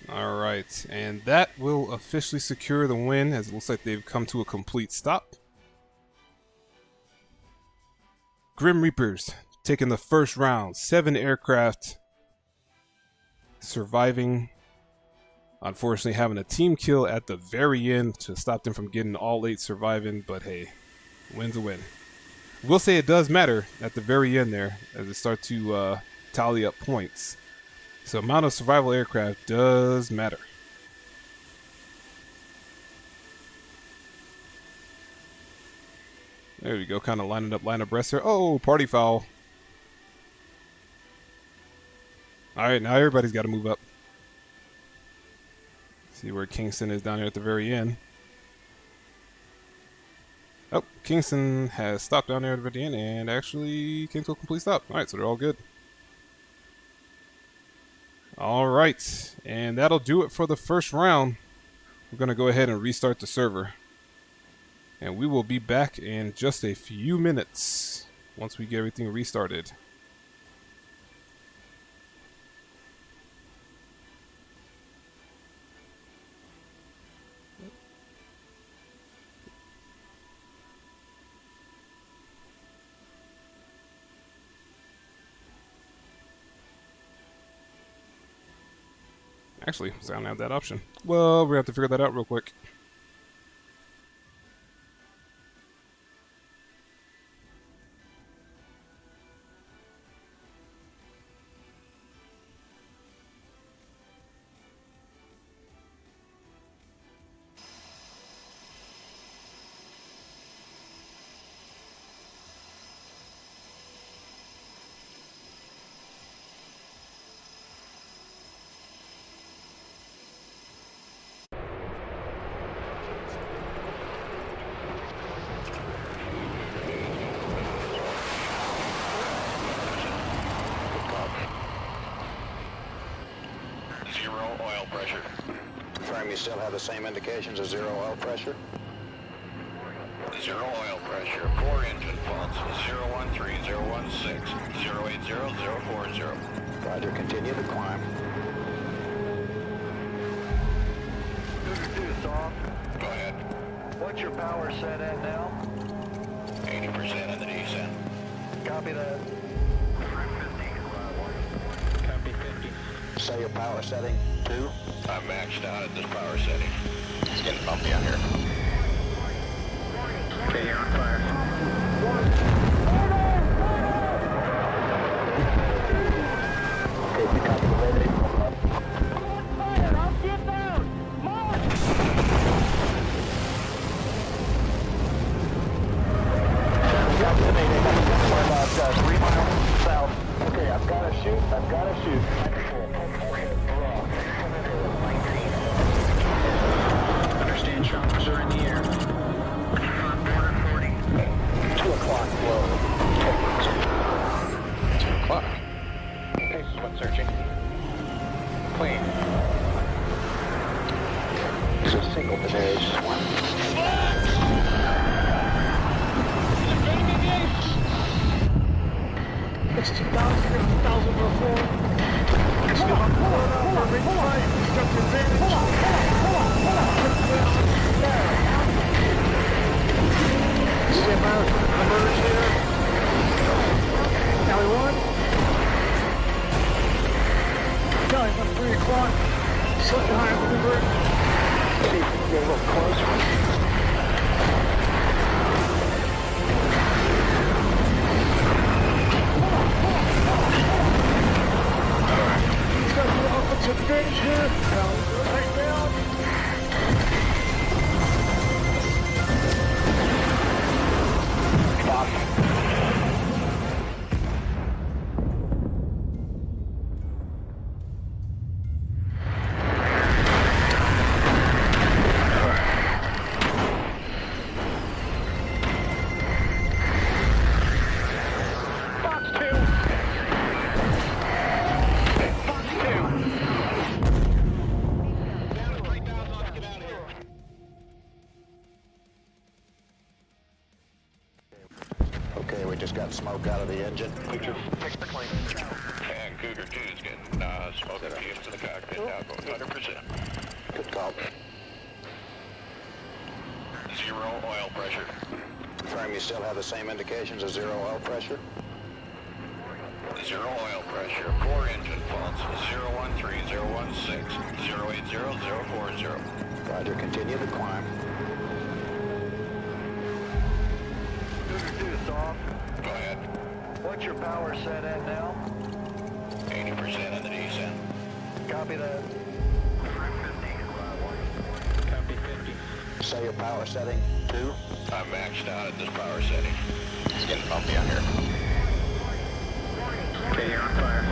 Alright, and that will officially secure the win, as it looks like they've come to a complete stop. Grim Reapers taking the first round. 7 aircraft surviving. Unfortunately, having a team kill at the very end to stop them from getting all 8 surviving, but hey, win's a win. We'll say it does matter at the very end there, as they start to tally up points. So amount of survival aircraft does matter. There we go, kind of lining up line abreast here. Oh, party foul. Alright, now everybody's got to move up. See where Kingston is down here at the very end. Oh, Kingston has stopped down there at the very end and actually came to a complete stop. Alright, so they're all good. Alright, and that'll do it for the first round. We're going to go ahead and restart the server. And we will be back in just a few minutes once we get everything restarted. Actually, I don't have that option. Well, we have to figure that out real quick. pressure. Confirm you still have the same indications of zero oil pressure? Zero oil pressure. 4 engine faults. 013, 016, 080, 040. Roger, continue to climb. Storm. Go ahead. What's your power set at now? 80% in the descent. Copy that. Copy 50. Say your power setting, 2. I'm maxed out at this power setting. It's getting bumpy out here. Okay, you're on fire. Okay, you copy the mayday. Copy the mayday. We're about 3 miles south. Okay, I've got to shoot. I've got to shoot. Understand choppers are in the air. 2 o'clock low. 2 o'clock. Okay, this is one searching. Clean. It's a single base. It's 2,000 before. Still up for ring fight. Got the advantage. See about emerge here. Now we won. Kelly, about 3 o'clock. Slightly higher than the bird. See if we can get a little closer. He's got the offensive advantage here. Right down. Okay, we just got smoke out of the engine. And Cougar 2 is getting smoke into the cockpit now, going 100%. Good call. Zero oil pressure. Confirm you still have the same indications of zero oil pressure? Zero oil pressure. 4 engine faults. 013, 016, 080, 040. Roger, continue to climb. Storm. Go ahead. What's your power set at now? 80% in the descent. Copy that. Copy 50. Say your power setting, 2. I'm maxed out at this power setting. It's getting bumpy out here. Okay, you're on fire.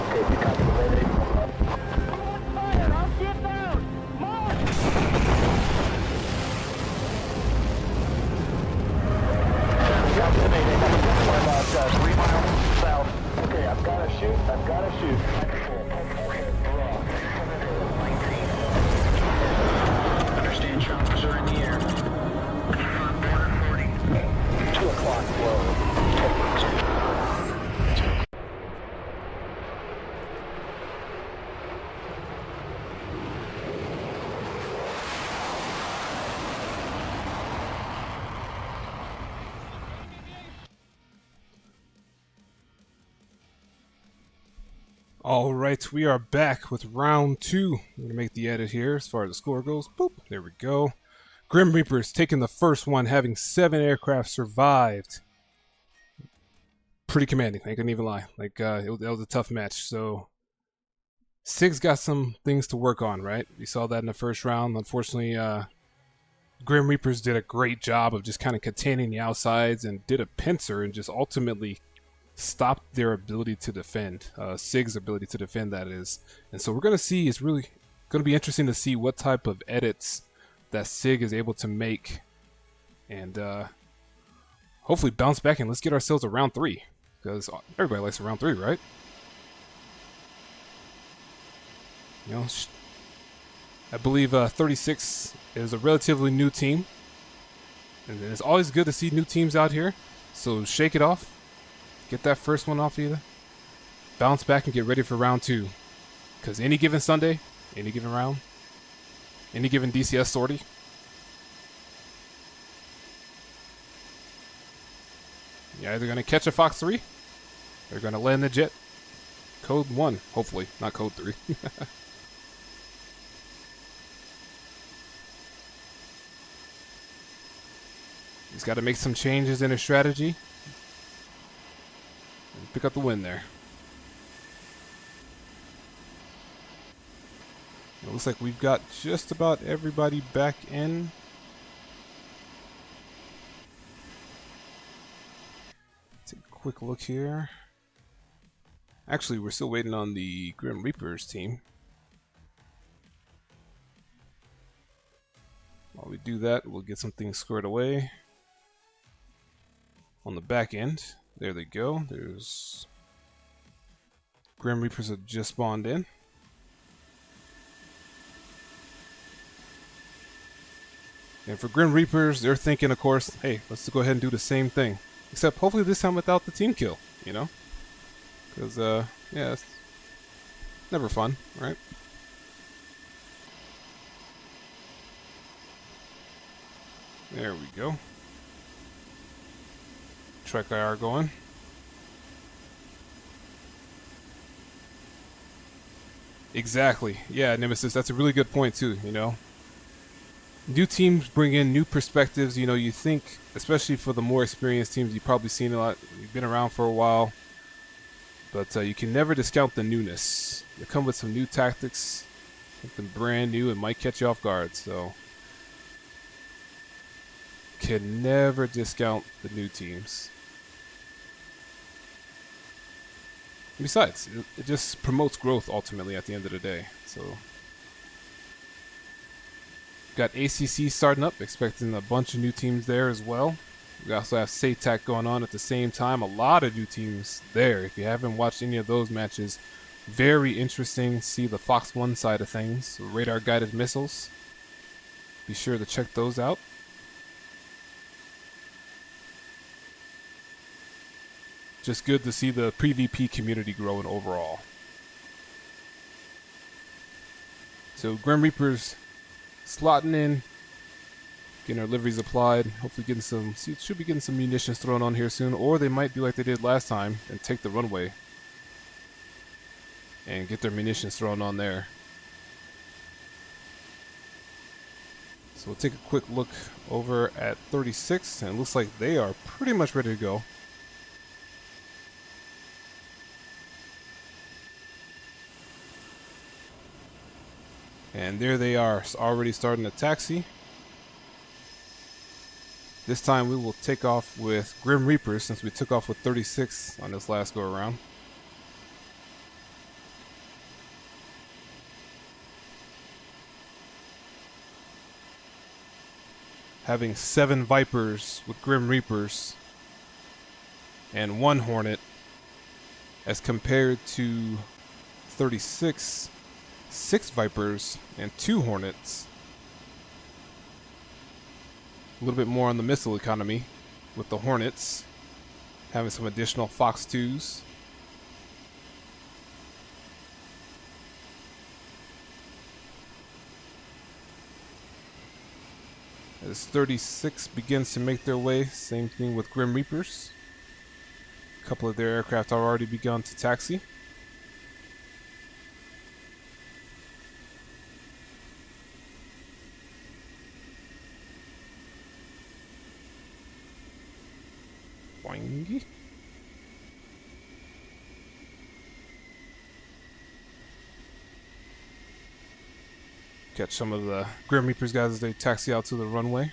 Okay, you copy the mayday. Copy the mayday. We're about 3 miles south. Okay, I've got to shoot. I've got to shoot. Understand choppers are in the air. 2 o'clock low. All right, we are back with round 2. I'm going to make the edit here as far as the score goes. Boop, there we go. Grim Reapers taking the first one, having 7 aircraft survived. Pretty commanding, I couldn't even lie. That was a tough match. So, SIG's got some things to work on, right? We saw that in the first round. Unfortunately, Grim Reapers did a great job of just kind of containing the outsides and did a pincer and just ultimately stopped their ability to defend, SIG's ability to defend, that is. And so we're going to see, it's really going to be interesting to see what type of edits that SIG is able to make and hopefully bounce back and let's get ourselves a round 3. because everybody likes a round 3, right? You know, I believe 36 is a relatively new team, and it's always good to see new teams out here. So shake it off, get that first one off either, bounce back and get ready for round 2. Because any given Sunday, any given round, any given DCS sortie, you're either going to catch a Fox 3, or you're going to land the jet. Code 1, hopefully, not code 3. He's got to make some changes in his strategy and pick up the win there. It looks like we've got just about everybody back in. Take a quick look here. Actually, we're still waiting on the Grim Reapers team. While we do that, we'll get some things squared away. On the back end, there they go. There's Grim Reapers have just spawned in. And for Grim Reapers, they're thinking, of course, hey, let's go ahead and do the same thing. Except hopefully this time without the team kill, you know? Because, yeah, it's never fun, right? There we go. Trek IR going. Exactly. Yeah, Nemesis, that's a really good point too, you know? New teams bring in new perspectives. You know, you think, especially for the more experienced teams, you've probably seen a lot, you've been around for a while, but you can never discount the newness. They come with some new tactics, something brand new, and might catch you off guard, so can never discount the new teams. Besides, it just promotes growth ultimately at the end of the day, so. Got ACC starting up, expecting a bunch of new teams there as well. We also have TACT going on at the same time. A lot of new teams there. If you haven't watched any of those matches, very interesting. See the Fox 1 side of things, radar guided missiles. Be sure to check those out. Just good to see the PvP community growing overall. So Grim Reapers slotting in, getting our liveries applied, hopefully getting some, should be getting some munitions thrown on here soon, or they might do like they did last time and take the runway and get their munitions thrown on there. So we'll take a quick look over at 36, and it looks like they are pretty much ready to go. And there they are, already starting to taxi. This time we will take off with Grim Reapers, since we took off with 36 on this last go around. Having 7 Vipers with Grim Reapers and 1 Hornet, as compared to 36, 6 Vipers and 2 Hornets. A little bit more on the missile economy with the Hornets, having some additional Fox 2s. As 36 begins to make their way, same thing with Grim Reapers. A couple of their aircraft have already begun to taxi. Boingy. Catch some of the Grim Reapers guys as they taxi out to the runway.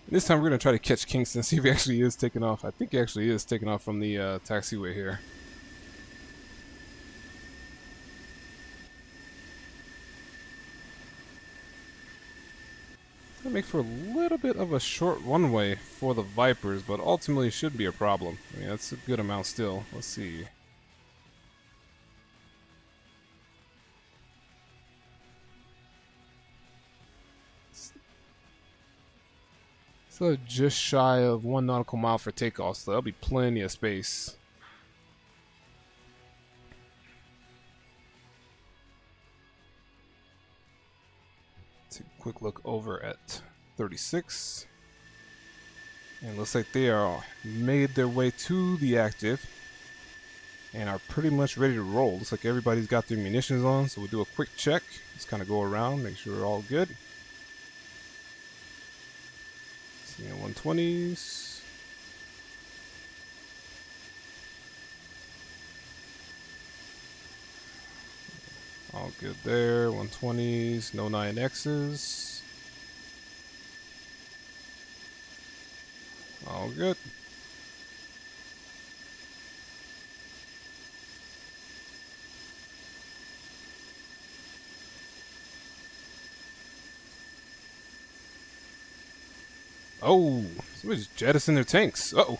This time we're going to try to catch Kingston, see if he actually is taking off. I think he actually is taking off from the taxiway here. Gonna make for a little bit of a short runway for the Vipers, but ultimately shouldn't be a problem. I mean, that's a good amount still. Let's see. So just shy of 1 nautical mile for takeoff, so that'll be plenty of space. Take a quick look over at 36. And looks like they are made their way to the active and are pretty much ready to roll. Looks like everybody's got their munitions on, so we'll do a quick check. Just kind of go around, make sure we're all good. See 120s. All good there. 120s, no 9Xs. All good. Oh, somebody's jettisoned their tanks. Uh-oh.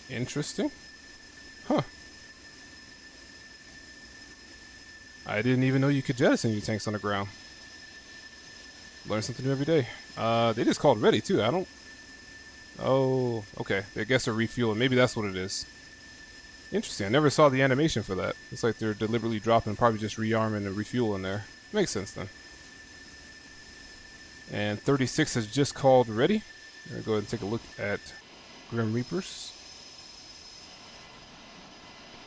Interesting. Huh. I didn't even know you could jettison your tanks on the ground. Learn something new every day. They just called ready too. I don't... Oh, okay. I guess they're refueling. Maybe that's what it is. Interesting. I never saw the animation for that. It's like they're deliberately dropping, probably just rearming and refueling there. Makes sense then. And 36 has just called ready. I'm going to go ahead and take a look at Grim Reapers.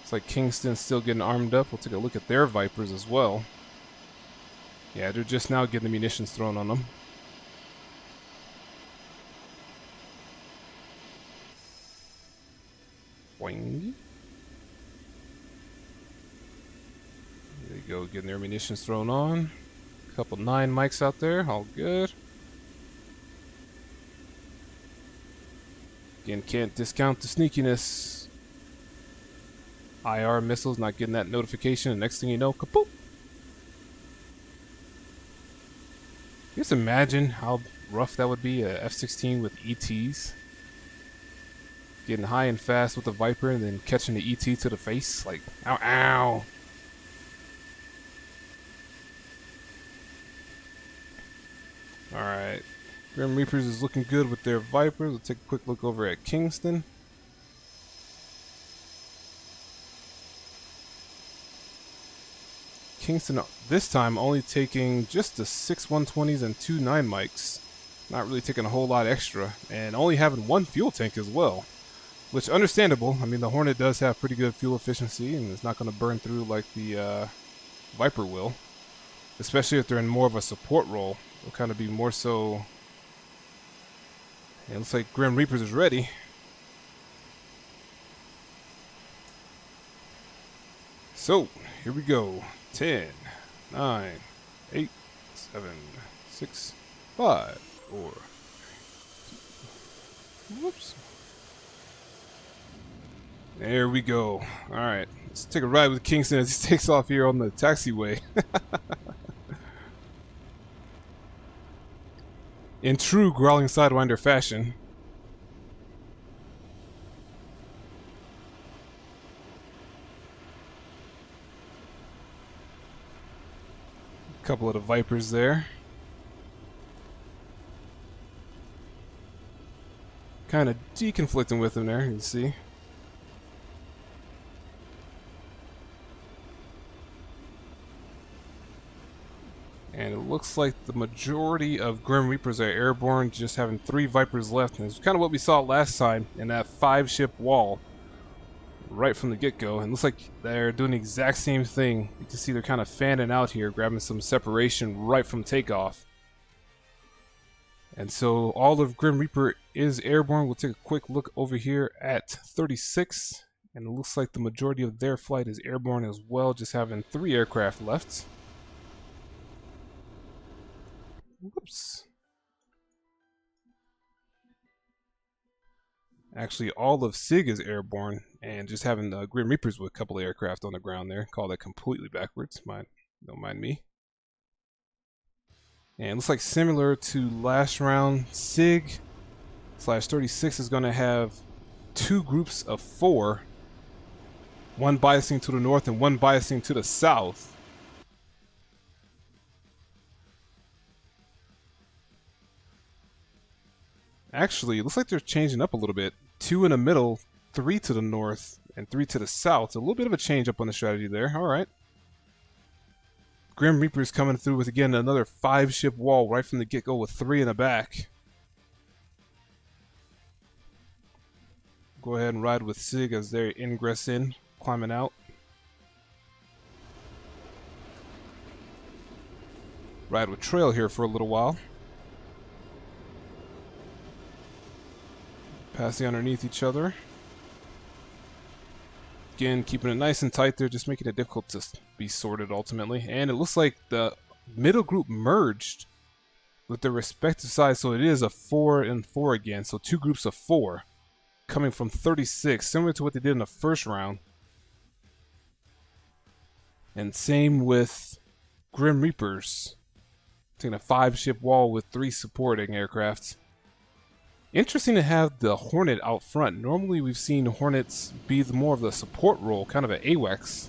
It's like Kingston's still getting armed up. We'll take a look at their Vipers as well. Yeah, they're just now getting the munitions thrown on them. Boing. There you go, getting their munitions thrown on. Couple 9 mics out there, all good. Again, can't discount the sneakiness. IR missiles not getting that notification, and next thing you know, kapoop! Just imagine how rough that would be, a F-16 with ETs. Getting high and fast with the Viper and then catching the ET to the face, like, ow, ow! Alright, Grim Reapers is looking good with their Vipers. We'll take a quick look over at Kingston. Kingston this time only taking just the 6 120s and 2 9 mics. Not really taking a whole lot extra. And only having 1 fuel tank as well. Which, understandable. I mean, the Hornet does have pretty good fuel efficiency and it's not going to burn through like the Viper will. Especially if they're in more of a support role. It'll kind of be more so... Yeah, it looks like Grim Reapers is ready. So, here we go. 10, 9, 8, 7, 6, 5, 4. Whoops. There we go. Alright, let's take a ride with Kingston as he takes off here on the taxiway. In true growling sidewinder fashion. A couple of the Vipers there. Kind of deconflicting with him there, you can see. And it looks like the majority of Grim Reapers are airborne, just having 3 Vipers left. And it's kind of what we saw last time in that 5-ship wall. Right from the get-go. And it looks like they're doing the exact same thing. You can see they're kind of fanning out here, grabbing some separation right from takeoff. And so all of Grim Reaper is airborne. We'll take a quick look over here at 36. And it looks like the majority of their flight is airborne as well, just having 3 aircraft left. Whoops. Actually, all of SIG is airborne, and just having the Grim Reapers with a couple of aircraft on the ground there. Call that completely backwards. Don't mind me. And it looks like similar to last round, SIG/36 is going to have 2 groups of 4. One biasing to the north and one biasing to the south. Actually, it looks like they're changing up a little bit. 2 in the middle, 3 to the north, and 3 to the south. A little bit of a change up on the strategy there. All right. Grim Reapers coming through with, again, another 5-ship wall right from the get-go with 3 in the back. Go ahead and ride with SIG as they ingress in, climbing out. Ride with Trail here for a little while. Passing underneath each other. Again, keeping it nice and tight there, just making it difficult to be sorted ultimately. And it looks like the middle group merged with their respective sides, so it is a 4 and 4 again. So 2 groups of 4 coming from 36, similar to what they did in the first round. And same with Grim Reapers, taking a 5-ship wall with 3 supporting aircraft. Interesting to have the Hornet out front. Normally we've seen Hornets be more of the support role, kind of an AWACS,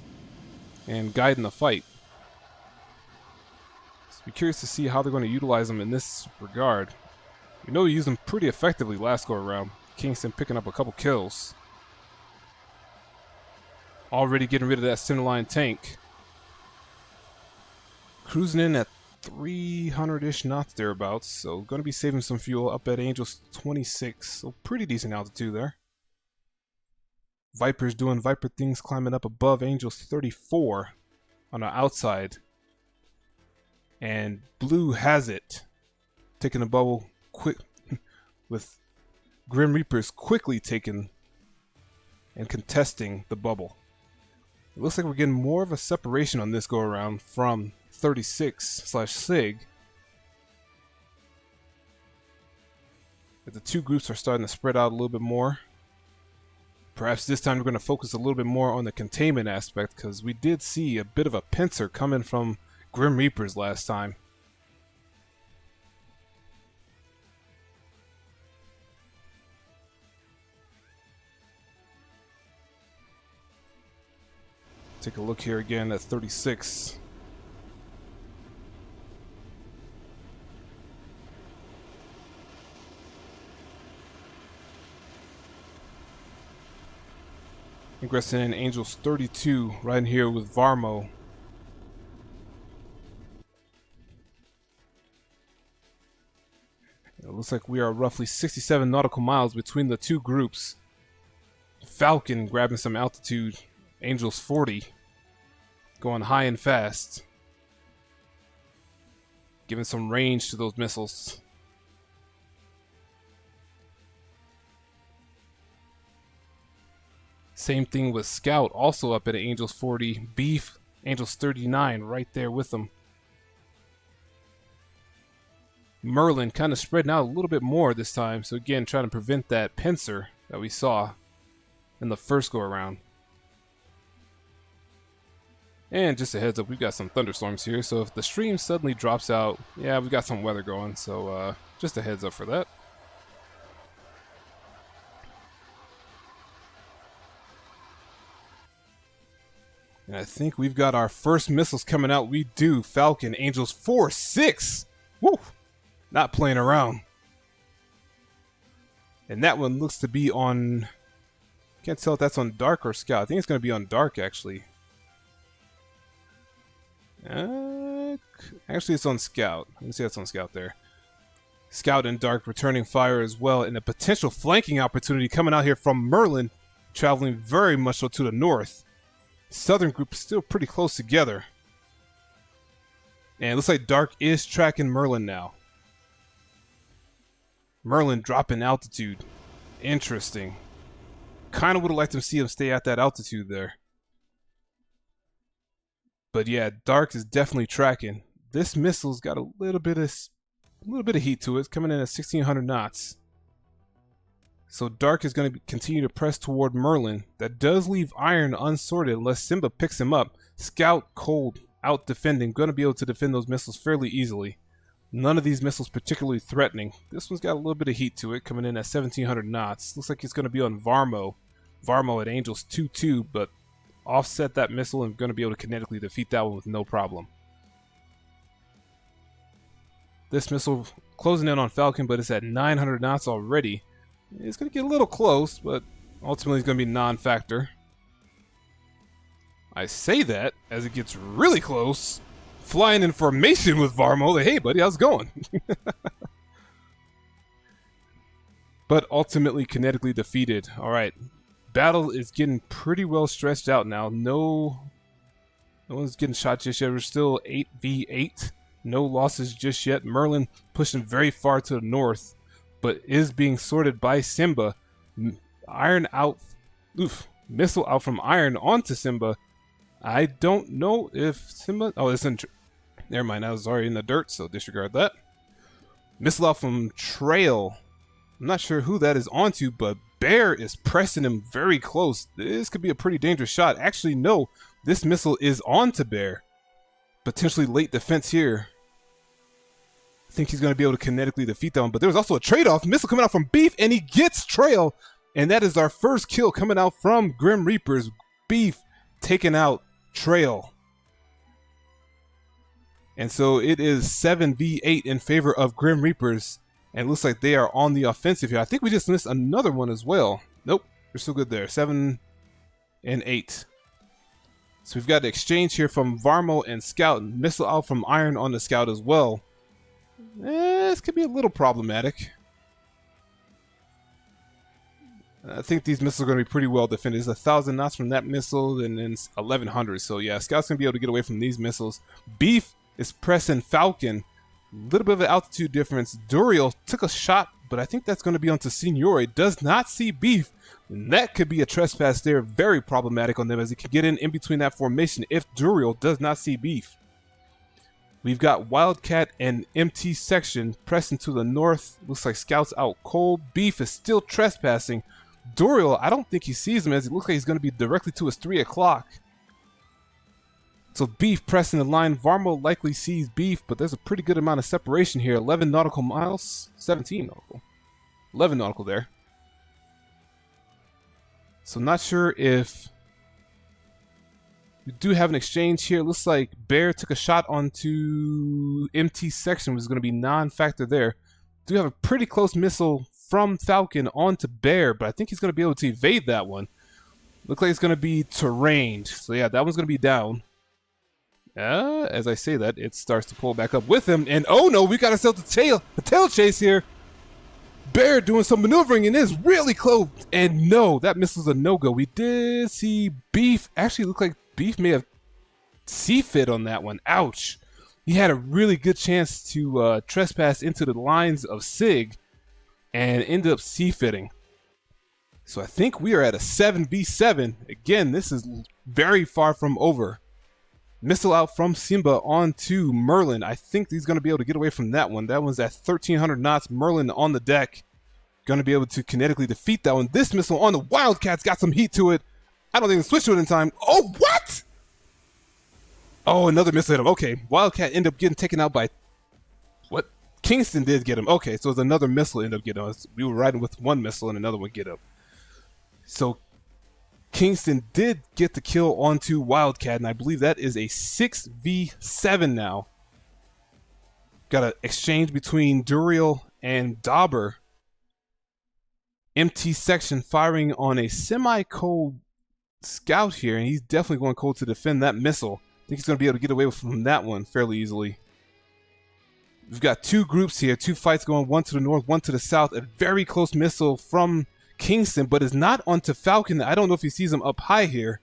and guiding the fight. So be curious to see how they're going to utilize them in this regard. We know we used them pretty effectively last go around. Kingston picking up a couple kills. Already getting rid of that centerline tank. Cruising in at 300-ish knots thereabouts, so going to be saving some fuel up at Angels 26, so pretty decent altitude there. Viper's doing Viper things, climbing up above Angels 34 on the outside. And Blue has it, taking the bubble quick, with Grim Reapers quickly taking and contesting the bubble. It looks like we're getting more of a separation on this go around from 36/SIG. But the 2 groups are starting to spread out a little bit more. Perhaps this time we're going to focus a little bit more on the containment aspect, because we did see a bit of a pincer coming from Grim Reapers last time. Take a look here again at 36. Ingressing in Angels 32 right in here with Varmo. It looks like we are roughly 67 nautical miles between the 2 groups. Falcon grabbing some altitude. Angels 40 going high and fast, giving some range to those missiles. Same thing with Scout, also up at Angels 40. Beef, Angels 39 right there with them. Merlin kind of spreading out a little bit more this time, so again trying to prevent that pincer that we saw in the first go around. And just a heads up, we've got some thunderstorms here, so if the stream suddenly drops out, yeah, we've got some weather going, so just a heads up for that. And I think we've got our first missiles coming out. We do. Falcon, Angels 4-6. Woo! Not playing around. And that one looks to be on... Can't tell if that's on Dark or Scout. I think it's going to be on Dark, actually. Actually, it's on Scout. Let me see, that's on Scout there. Scout and Dark returning fire as well, and a potential flanking opportunity coming out here from Merlin, traveling very much so to the north. Southern group is still pretty close together. And it looks like Dark is tracking Merlin now. Merlin dropping altitude. Interesting. Kind of would have liked to see him stay at that altitude there. But yeah, Dark is definitely tracking. This missile's got a little bit of heat to it. It's coming in at 1600 knots. So Dark is going to continue to press toward Merlin. That does leave Iron unsorted unless Simba picks him up. Scout, Cold, out defending. Going to be able to defend those missiles fairly easily. None of these missiles particularly threatening. This one's got a little bit of heat to it, coming in at 1700 knots. Looks like it's going to be on Varmo. Varmo at Angels 2-2, but offset that missile and going to be able to kinetically defeat that one with no problem. This missile closing in on Falcon, but it's at 900 knots already. It's going to get a little close, but ultimately it's going to be non-factor. I say that as it gets really close. Flying in formation with Varmo. Like, hey, buddy, how's it going? But ultimately kinetically defeated. All right. Battle is getting pretty well stretched out now. No one's getting shot just yet. We're still 8v8. No losses just yet. Merlin pushing very far to the north, but is being sorted by Simba. Iron out. Oof. Missile out from Iron onto Simba. I don't know if Simba... Oh, it's in... Never mind, I was already in the dirt, so disregard that. Missile out from Trail. I'm not sure who that is onto, but Bear is pressing him very close. This could be a pretty dangerous shot. Actually, no. This missile is onto Bear. Potentially late defense here. I think he's going to be able to kinetically defeat that one, but there was also a trade-off. Missile coming out from Beef, and he gets Trail. And that is our first kill coming out from Grim Reapers. Beef taking out Trail. And so it is 7v8 in favor of Grim Reapers. And it looks like they are on the offensive here. I think we just missed another one as well. Nope, we're still good there. 7 and 8. So we've got the exchange here from Varmo and Scout. Missile out from Iron on the Scout as well. This could be a little problematic. I think these missiles are going to be pretty well defended. There's 1,000 knots from that missile and then 1,100. So yeah, Scout's going to be able to get away from these missiles. Beef is pressing Falcon. A little bit of an altitude difference. Duriel took a shot, but I think that's going to be onto Signore. Does not see Beef. And that could be a trespass there. Very problematic on them as he can get in between that formation if Duriel does not see Beef. We've got Wildcat and MT section pressing to the north. Looks like Scout's out cold. Beef is still trespassing. Duriel, I don't think he sees him as it looks like he's going to be directly to his 3 o'clock. So Beef pressing the line. Varmo likely sees Beef, but there's a pretty good amount of separation here. 11 nautical miles. 17 nautical. 11 nautical there. So not sure if... We do have an exchange here. Looks like Bear took a shot onto MT section, which is going to be non-factor there. Do have a pretty close missile from Falcon onto Bear, but I think he's going to be able to evade that one. Looks like it's going to be terrained. So yeah, that one's going to be down. As I say that, it starts to pull back up with him. And oh no, we got ourselves a tail chase here. Bear doing some maneuvering and is really close. And no, that missile's a no-go. We did see Beef. Actually, looked like Beef may have C-fit on that one. Ouch. He had a really good chance to trespass into the lines of Sig and ended up C-fitting. So I think we are at a 7v7. Again, this is very far from over. Missile out from Simba onto Merlin. I think he's going to be able to get away from that one. That one's at 1,300 knots. Merlin on the deck. Going to be able to kinetically defeat that one. This missile on the Wildcat's got some heat to it. I don't think switch to it in time. Oh, what? Oh, another missile hit him. Okay, Wildcat ended up getting taken out by... What? Kingston did get him. Okay, so it's another missile ended up getting him. We were riding with one missile and another one get him. So Kingston did get the kill onto Wildcat, and I believe that is a 6v7 now. Got an exchange between Duriel and Dauber. MT section firing on a semi-cold Scout here, and he's definitely going cold to defend that missile. I think he's going to be able to get away from that one fairly easily. We've got two groups here, two fights going, one to the north, one to the south. A very close missile from Kingston, but is not onto Falcon. I don't know if he sees him up high here.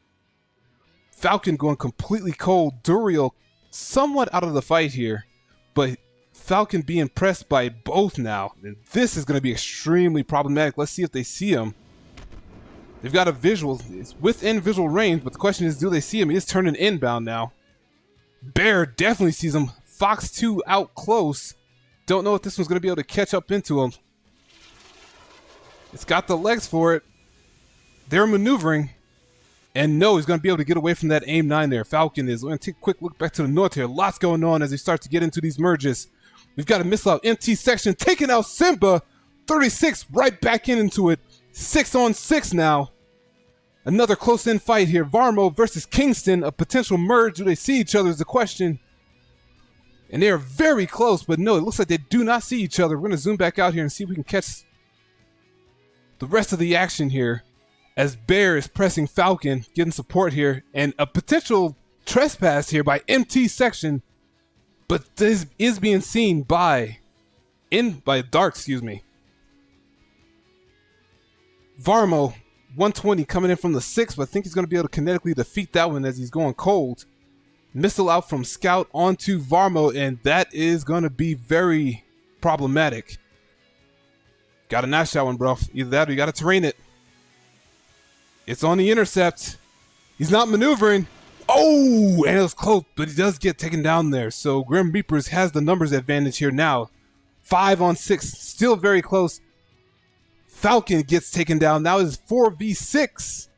Falcon going completely cold. Duriel somewhat out of the fight here, but Falcon being pressed by both now. And this is going to be extremely problematic. Let's see if they see him. They've got a visual. It's within visual range, but the question is, do they see him? He is turning inbound now. Bear definitely sees him. Fox 2 out close. Don't know if this one's going to be able to catch up into him. It's got the legs for it. They're maneuvering. And no, he's going to be able to get away from that AIM 9 there. Falcon is. We're going to take a quick look back to the north here. Lots going on as we start to get into these merges. We've got a missile out MT section taking out Simba. 36 right back into it. 6-on-6 now. Another close-in fight here. Varmo versus Kingston. A potential merge. Do they see each other is the question. And they are very close, but no, it looks like they do not see each other. We're going to zoom back out here and see if we can catch the rest of the action here. As Bear is pressing Falcon, getting support here. And a potential trespass here by MT section. But this is being seen by Dark, excuse me. Varmo, 120 coming in from the 6, but I think he's going to be able to kinetically defeat that one as he's going cold. Missile out from Scout onto Varmo, and that is going to be very problematic. Got to notch that one, bro. Either that or you got to terrain it. It's on the intercept. He's not maneuvering. Oh, and it was close, but he does get taken down there. So Grim Reapers has the numbers advantage here now. 5-on-6, still very close. Falcon gets taken down. Now it's 4v6.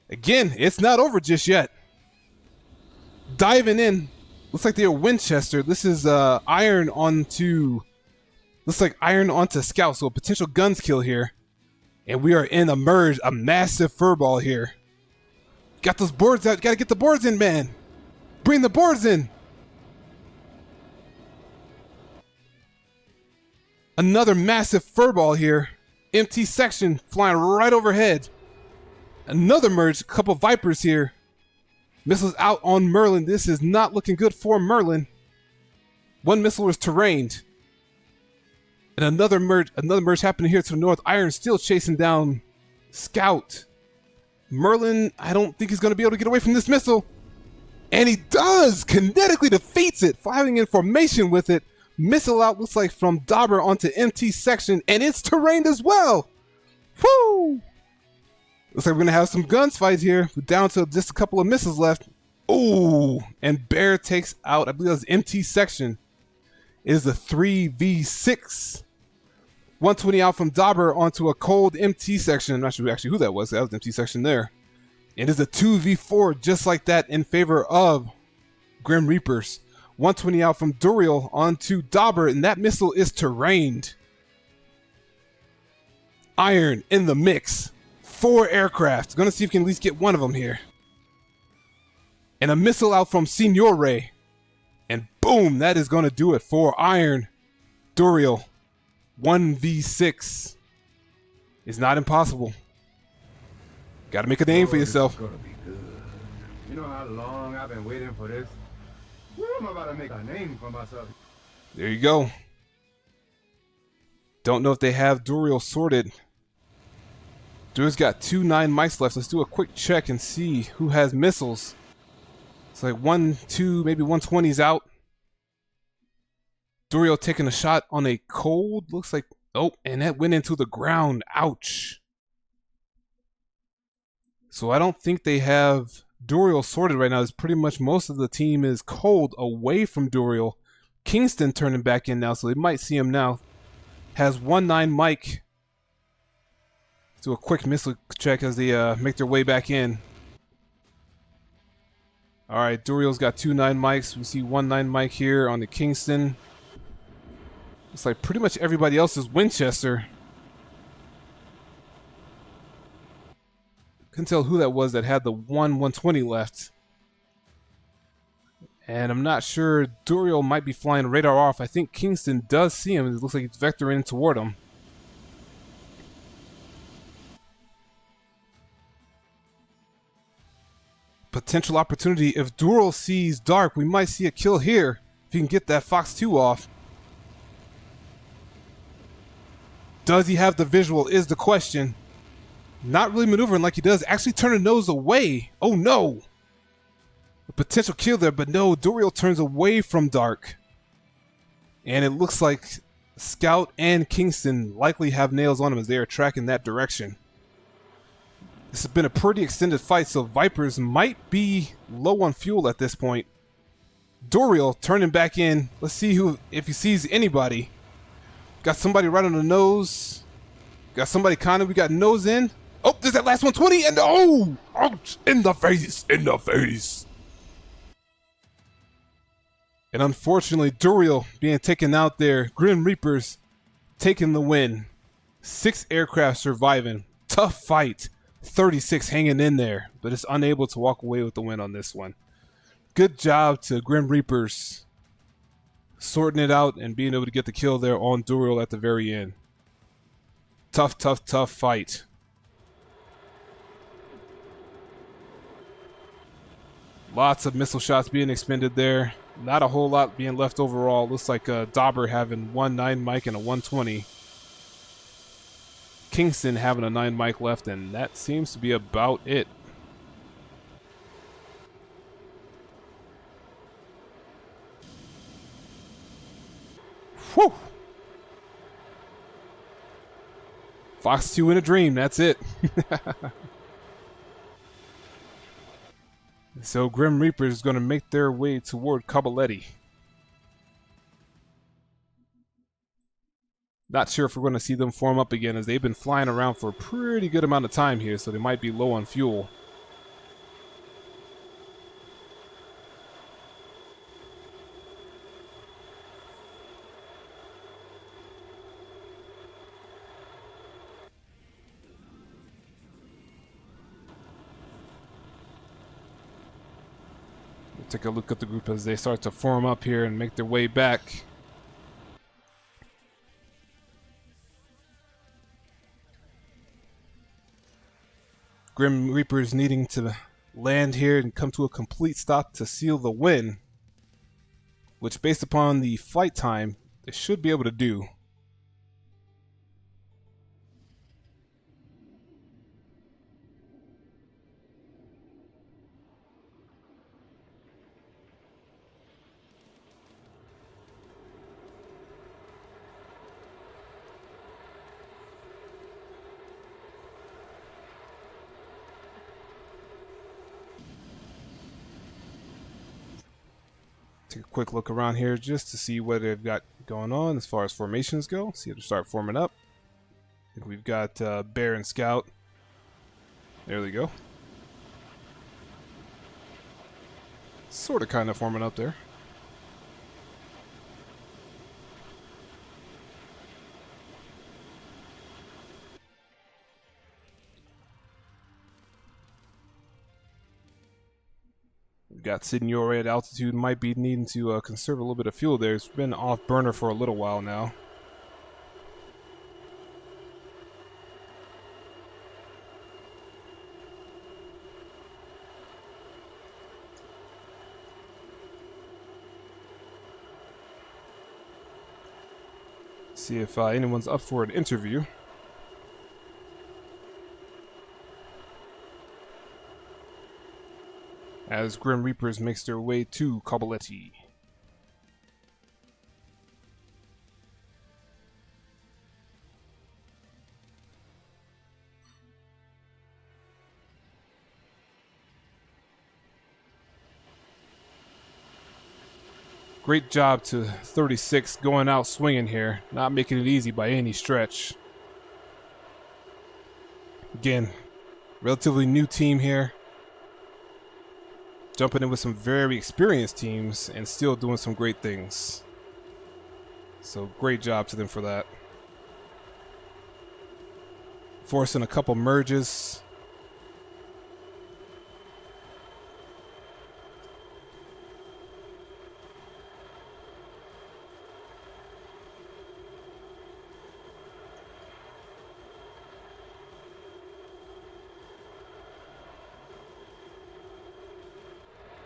Again, it's not over just yet. Diving in. Looks like they're Winchester. This is Iron onto... Looks like Iron onto Scout. So a potential guns kill here. And we are in a merge. A massive furball here. Got those boards out. Got to get the boards in, man. Bring the boards in. Another massive furball here. Empty section flying right overhead. Another merge. A couple Vipers here. Missiles out on Merlin. This is not looking good for Merlin. One missile was terrained. And another merge happening here to the north. Iron still chasing down Scout. Merlin, I don't think he's going to be able to get away from this missile. And he does! Kinetically defeats it. Firing in formation with it. Missile out looks like from Dauber onto MT section. And it's terrained as well. Woo! Looks like we're going to have some guns fights here. We're down to just a couple of missiles left. Ooh! And Bear takes out, I believe that was MT section. It is a 3v6. 120 out from Dauber onto a cold MT section. I'm not sure actually who that was. That was MT section there. It is a 2v4 just like that in favor of Grim Reapers. 120 out from Duriel onto Dauber, and that missile is terrained. Iron in the mix. 4 aircraft. Gonna see if we can at least get one of them here. And a missile out from Signore. And boom, that is gonna do it for Iron. Duriel. 1v6 is not impossible. Got to make a name for yourself. This is gonna be good. You know how long I've been waiting for this? I'm about to make a name for myself. There you go. Don't know if they have Duriel sorted. Duriel's got 2 9 mics left. Let's do a quick check and see who has missiles. It's like 1, 2, maybe 120's out. Duriel taking a shot on a cold. Looks like, oh, and that went into the ground. Ouch. So I don't think they have Duriel sorted right now. It's pretty much most of the team is cold away from Duriel. Kingston turning back in now, so they might see him now. Has 1 9 mic. Do a quick missile check as they make their way back in. All right, Duriel's got 2 9 mics. We see 1 9 mic here on the Kingston. It's like pretty much everybody else is Winchester. Couldn't tell who that was that had the 120 left. And I'm not sure. Duriel might be flying radar off. I think Kingston does see him. It looks like he's vectoring toward him. Potential opportunity. If Duriel sees Dark, we might see a kill here. If he can get that Fox 2 off. Does he have the visual is the question. Not really maneuvering like he does. Actually turn the nose away. Oh no. A potential kill there, but no. Duriel turns away from Dark. And it looks like Scout and Kingston likely have nails on him as they are tracking that direction. This has been a pretty extended fight, so Vipers might be low on fuel at this point. Duriel turning back in. Let's see if he sees anybody. Got somebody right on the nose. Got somebody kind of. We got nose in. Oh, there's that last 120, and oh, ouch, in the face, in the face. And unfortunately, Duriel being taken out there. Grim Reapers taking the win. 6 aircraft surviving. Tough fight. 36 hanging in there, but it's unable to walk away with the win on this one. Good job to Grim Reapers sorting it out and being able to get the kill there on Duriel at the very end. Tough, tough, tough fight. Lots of missile shots being expended there. Not a whole lot being left overall. Looks like Dauber having 1 9 mic and a 120. Kingston having a 9 mic left, and that seems to be about it. Whew! Fox 2 in a dream, that's it. So Grim Reaper is going to make their way toward Cabaletti. Not sure if we're going to see them form up again, as they've been flying around for a pretty good amount of time here, so they might be low on fuel. Take a look at the group as they start to form up here and make their way back. Grim Reapers needing to land here and come to a complete stop to seal the win, which based upon the flight time, they should be able to do. Take a quick look around here just to see what they've got going on as far as formations go. See if they start forming up. I think we've got Bear and Scout. There they go. Sort of kind of forming up there. We've got Signore at altitude, might be needing to conserve a little bit of fuel there. It's been off burner for a little while now. See if anyone's up for an interview. As Grim Reapers makes their way to Cabaletti. Great job to 36 going out swinging here, not making it easy by any stretch. Again, relatively new team here. Jumping in with some very experienced teams and still doing some great things. So great job to them for that. Forcing a couple merges.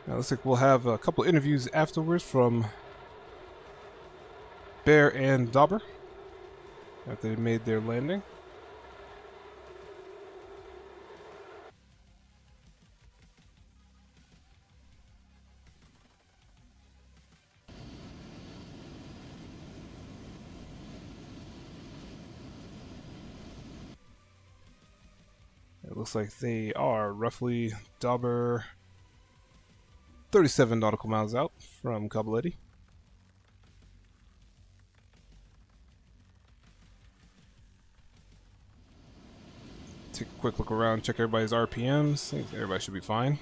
Now, looks like we'll have a couple interviews afterwards from Bear and Dauber after they made their landing. It looks like they are roughly Dauber 37 nautical miles out from Cabaletti. take a quick look around, check everybody's RPMs. I think everybody should be fine.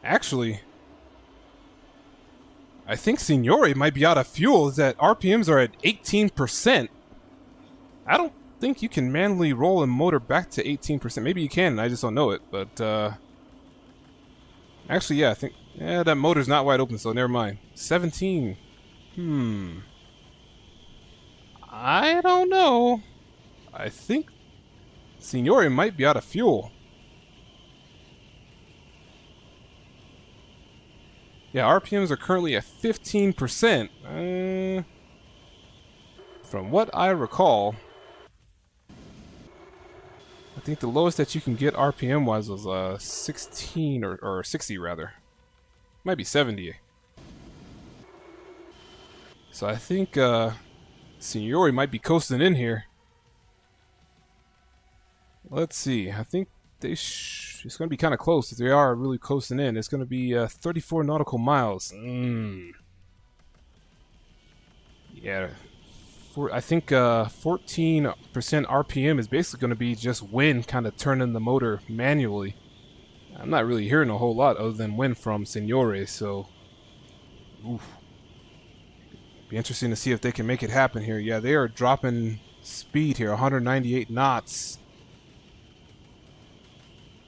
Actually, I think Signore might be out of fuel. Is that RPMs are at 18%. I don't think you can manually roll a motor back to 18%. Maybe you can, I just don't know it. But actually, yeah, I think that motor's not wide open, so never mind. 17. I don't know. I think Signore might be out of fuel. Yeah, RPMs are currently at 15%. From what I recall, I think the lowest that you can get RPM-wise was 16 or 60 rather. Might be 70. So I think Signore might be coasting in here. Let's see. I think it's going to be kind of close. If they are really coasting in, it's going to be 34 nautical miles. Yeah. I think 14% RPM is basically going to be just wind kind of turning the motor manually. I'm not really hearing a whole lot other than wind from Signore, so oof. Be interesting to see if they can make it happen here. Yeah, they are dropping speed here, 198 knots.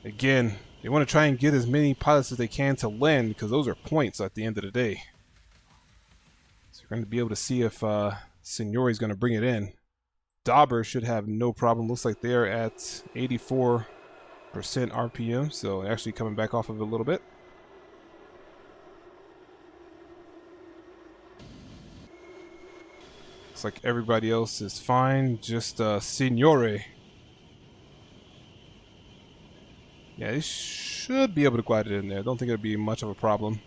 Again, they want to try and get as many pilots as they can to land because those are points at the end of the day. So we're going to be able to see if Signore is going to bring it in. Dauber should have no problem. Looks like they're at 84% RPM, so actually coming back off of it a little bit. Looks like everybody else is fine, just Signore. Yeah, they should be able to glide it in there. Don't think it'll be much of a problem.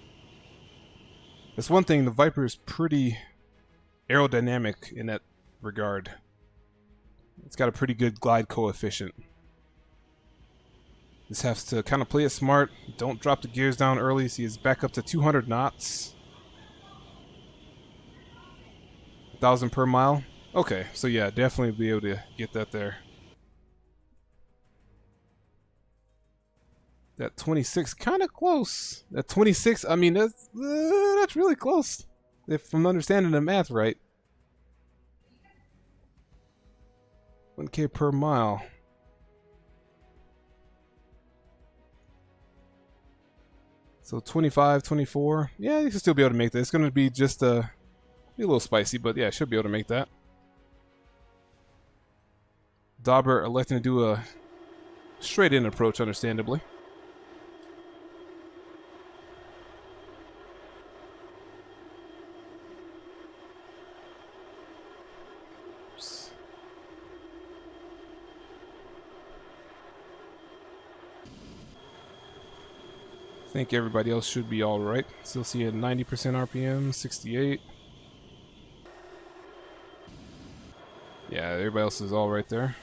That's one thing, the Viper is pretty aerodynamic in that regard. It's got a pretty good glide coefficient. Just has to kind of play it smart. Don't drop the gears down early. See, it's back up to 200 knots. 1,000 per mile. Okay, so yeah, definitely be able to get that there. That 26, kind of close. That 26, I mean, that's really close. If I'm understanding the math right. 1K per mile. So 25, 24. Yeah, you should still be able to make that. It's going to be just be a little spicy, but yeah, should be able to make that. Dauber electing to do a straight-in approach, understandably. I think everybody else should be alright. Still see a 90% RPM, 68. Yeah, everybody else is all right there.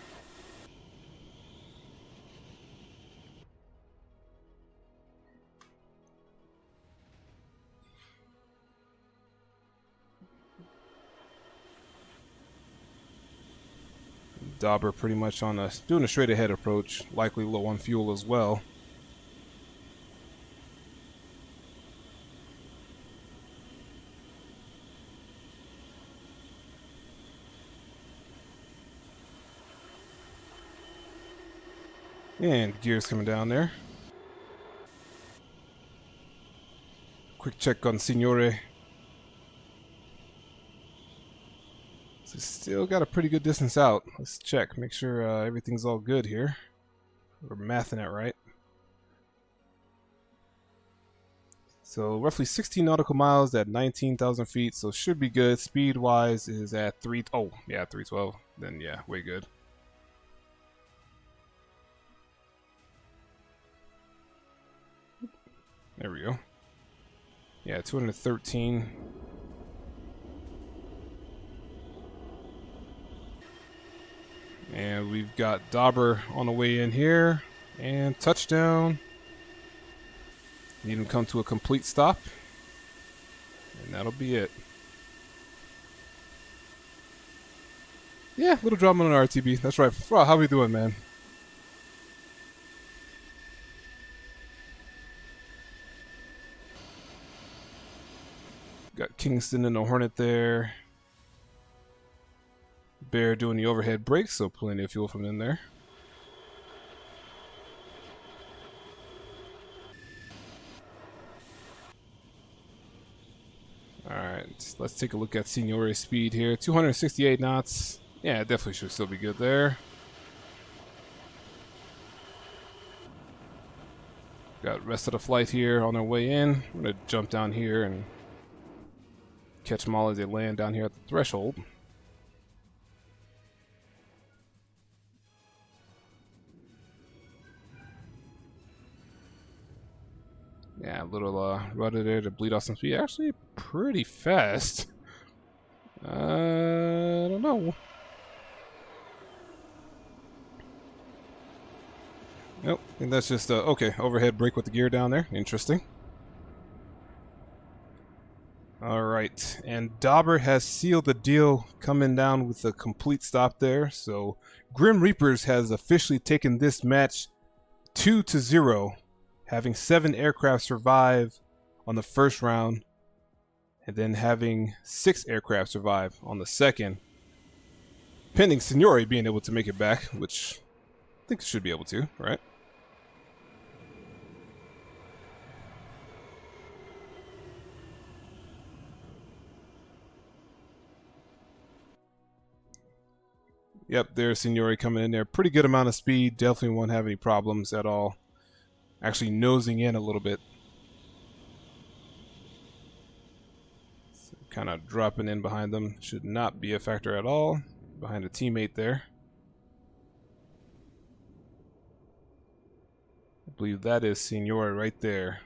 Dauber pretty much on doing a straight ahead approach, likely low on fuel as well. And gears coming down there. Quick check on Signore. So still got a pretty good distance out. Let's check, make sure everything's all good here. We're mathing it right. So roughly 16 nautical miles at 19,000 feet, so should be good. Speed-wise is at 312. Then yeah, way good. There we go. Yeah, 213. And we've got Dauber on the way in here. And touchdown. Need him to come to a complete stop. And that'll be it. Yeah, little drama on RTB. That's right. How we doing, man? Got Kingston and the Hornet there. Bear doing the overhead brakes, so plenty of fuel from in there. Alright, let's take a look at Signore's speed here. 268 knots. Yeah, definitely should still be good there. Got rest of the flight here on their way in. I'm going to jump down here and catch them all as they land down here at the threshold. Yeah, a little rudder there to bleed off some speed. Actually, pretty fast. I don't know. Nope, I think that's just okay. Overhead brake with the gear down there. Interesting. All right, and Dauber has sealed the deal, coming down with a complete stop there. So Grim Reapers has officially taken this match 2-0. Having 7 aircraft survive on the first round, and then having 6 aircraft survive on the second. Pending Signore being able to make it back, which I think should be able to, right? Yep, there's Signore coming in there. Pretty good amount of speed. Definitely won't have any problems at all. Actually nosing in a little bit. So kind of dropping in behind them. Should not be a factor at all. Behind a teammate there. I believe that is Signore right there.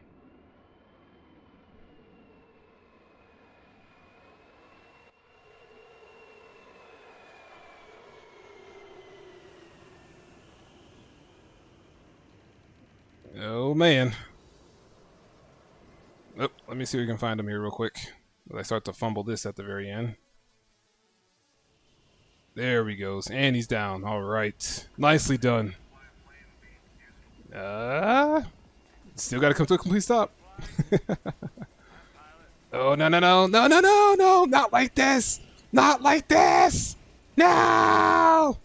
Oh man. Oh, let me see if we can find him here real quick. I start to fumble this at the very end. There he goes. And he's down. Alright. Nicely done. Still gotta come to a complete stop. Oh no no no no no no no, not like this! Not like this! No!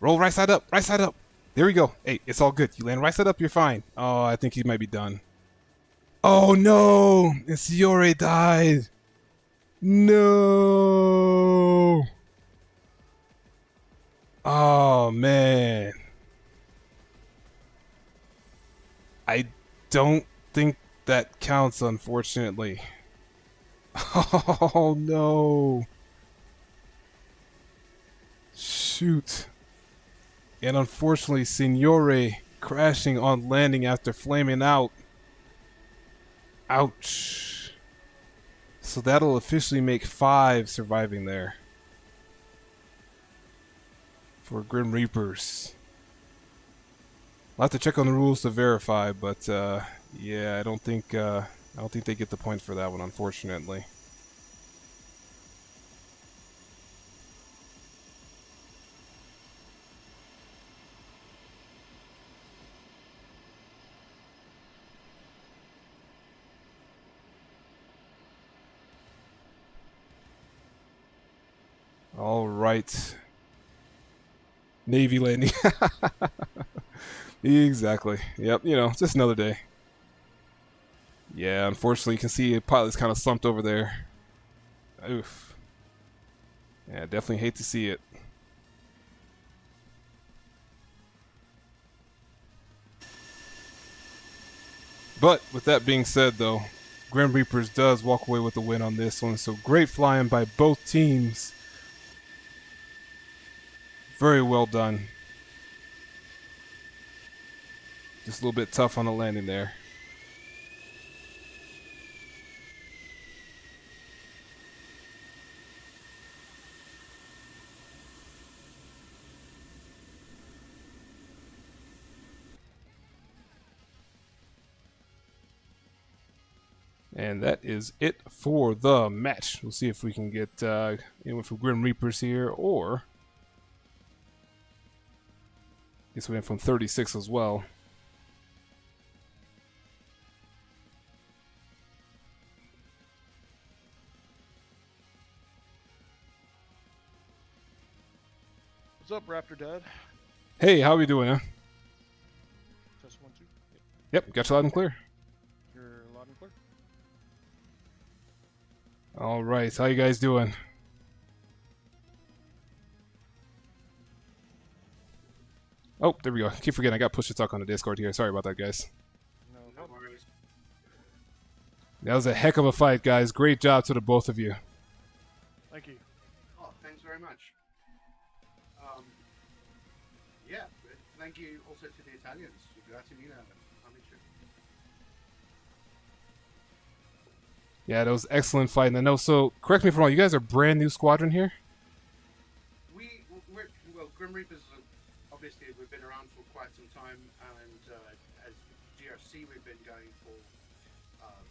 Roll right side up, right side up. There we go. Hey, it's all good. You land right side up, you're fine. Oh, I think he might be done. Oh no! And Signore died. No! Oh man. I don't think that counts, unfortunately. Oh no. Shoot. And unfortunately, Signore crashing on landing after flaming out. Ouch. So that'll officially make 5 surviving there. For Grim Reapers. I'll have to check on the rules to verify, but yeah, I don't think they get the point for that one, unfortunately. All right. Navy landing. Exactly. Yep, you know, just another day. Yeah, unfortunately, you can see a pilot's kind of slumped over there. Oof. Yeah, definitely hate to see it. But with that being said, though, Grim Reapers does walk away with the win on this one. So great flying by both teams. Very well done. Just a little bit tough on the landing there. And that is it for the match. We'll see if we can get anyone from Grim Reapers here, or I guess we went from 36 as well. What's up, Raptor Dad? Hey, how we doing, huh? Test 1, 2. Yep, got you loud and clear. You're loud and clear. All right, how you guys doing? Oh, there we go. Keep forgetting I got push to talk on the Discord here. Sorry about that, guys. No worries. That was a heck of a fight, guys. Great job to the both of you. Thank you. Oh, thanks very much. Yeah, thank you also to the Italians. Grazie mille, amici. Yeah, that was excellent fight. And I know, so correct me if I'm wrong, you guys are brand new squadron here? We're well, Grim Reapers, obviously, we've been around for quite some time, and as GRC, we've been going for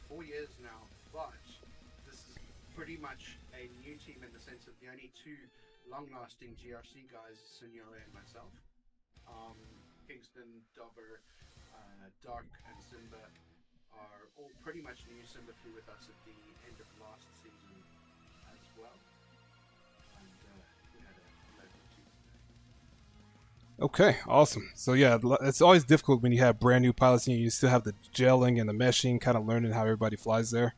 4 years now, but this is pretty much a new team in the sense of the only two long-lasting GRC guys, Signore and myself. Kingston, Dobber, Dark, and Simba are all pretty much new. Simba flew with us at the end of last season as well, and we had a local team. Okay, awesome. So yeah, it's always difficult when you have brand new pilots and you still have the gelling and the meshing, kind of learning how everybody flies there.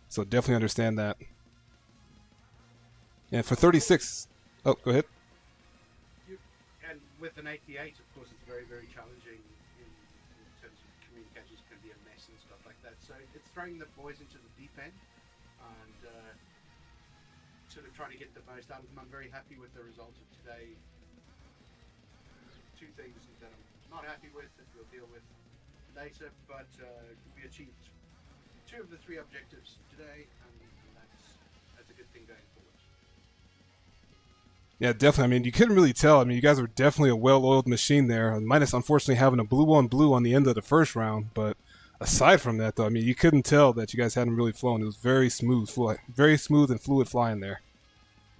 So definitely understand that. And for 36, oh, go ahead. And with an 88, of course, it's very, very challenging in terms of communications. Can be a mess and stuff like that. So it's throwing the boys into the deep end and sort of trying to get the most out of them. I'm very happy with the result of today. Two things that I'm not happy with that we'll deal with later, but we achieved 2 of the 3 objectives today, and that's a good thing going forward. Yeah, definitely. I mean, you couldn't really tell. I mean, you guys were definitely a well-oiled machine there, minus unfortunately having a blue on blue on the end of the first round. But aside from that, though, I mean, you couldn't tell that you guys hadn't really flown. It was very smooth, very smooth and fluid flying there.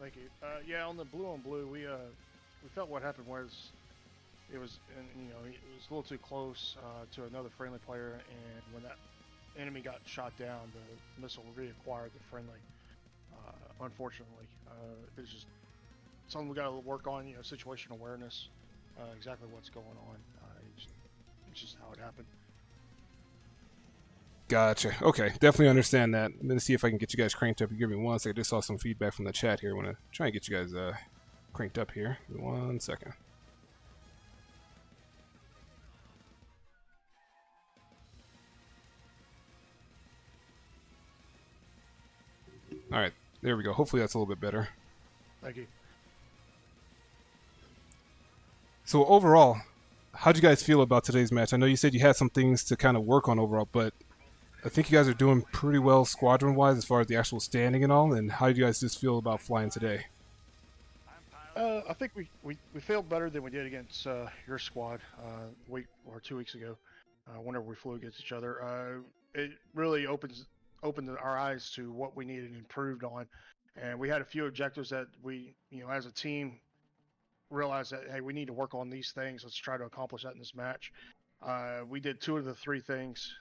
Thank you. Yeah, on the blue on blue, we felt what happened was it was a little too close to another friendly player, and when that enemy got shot down, the missile reacquired the friendly. Unfortunately, it's just something we got to work on. Situational awareness, exactly what's going on. It's just how it happened. Gotcha. Okay, definitely understand that. I'm going to see if I can get you guys cranked up. Give me 1 second. I just saw some feedback from the chat here. I want to try and get you guys cranked up here. Give me 1 second. All right, there we go. Hopefully that's a little bit better. Thank you. So overall, how'd you guys feel about today's match? I know you said you had some things to kind of work on overall, but I think you guys are doing pretty well squadron-wise as far as the actual standing and all. And how do you guys just feel about flying today? I think we failed better than we did against your squad a week or 2 weeks ago. Whenever we flew against each other, it really opened our eyes to what we needed improved on, and we had a few objectives that we, as a team, realized that, hey, we need to work on these things. Let's try to accomplish that in this match. We did 2 of the 3 things.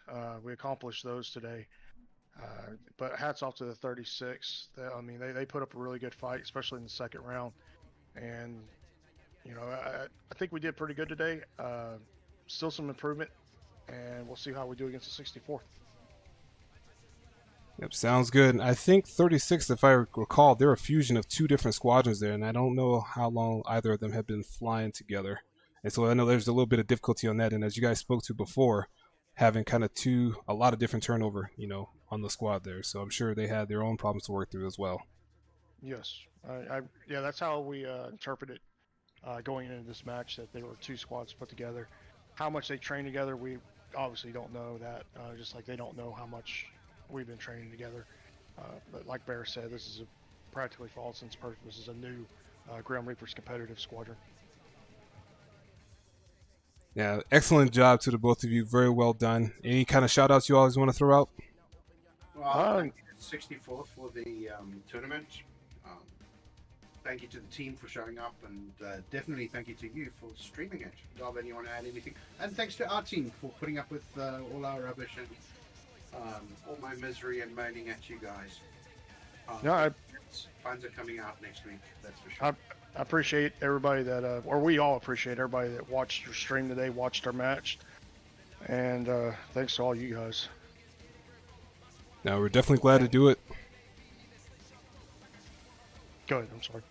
We accomplished those today. But hats off to the 36. They put up a really good fight, especially in the second round. And I think we did pretty good today. Still some improvement, and we'll see how we do against the 64th. Yep, sounds good. I think 36, if I recall, they're a fusion of 2 different squadrons there, and I don't know how long either of them have been flying together. And so I know there's a little bit of difficulty on that, and as you guys spoke to before, having kind of a lot of different turnover, on the squad there. So I'm sure they had their own problems to work through as well. Yes, yeah, that's how we interpret it going into this match, that they were 2 squads put together. How much they train together, we obviously don't know that, just like they don't know how much we've been training together. But like Bear said, this is practically for all intents and purposes, this is a new Grim Reapers competitive squadron. Yeah, excellent job to the both of you. Very well done. Any kind of shout-outs you always want to throw out? Well, thank you to 64 for the tournament. Thank you to the team for showing up, and definitely thank you to you for streaming it. Darwin, you want to add anything? And thanks to our team for putting up with all our rubbish and all my misery and moaning at you guys. No, Fines are coming out next week. That's for sure. I appreciate everybody that, or we all appreciate everybody that watched your stream today, watched our match, and thanks to all you guys. Now we're definitely glad to do it. Go ahead. I'm sorry.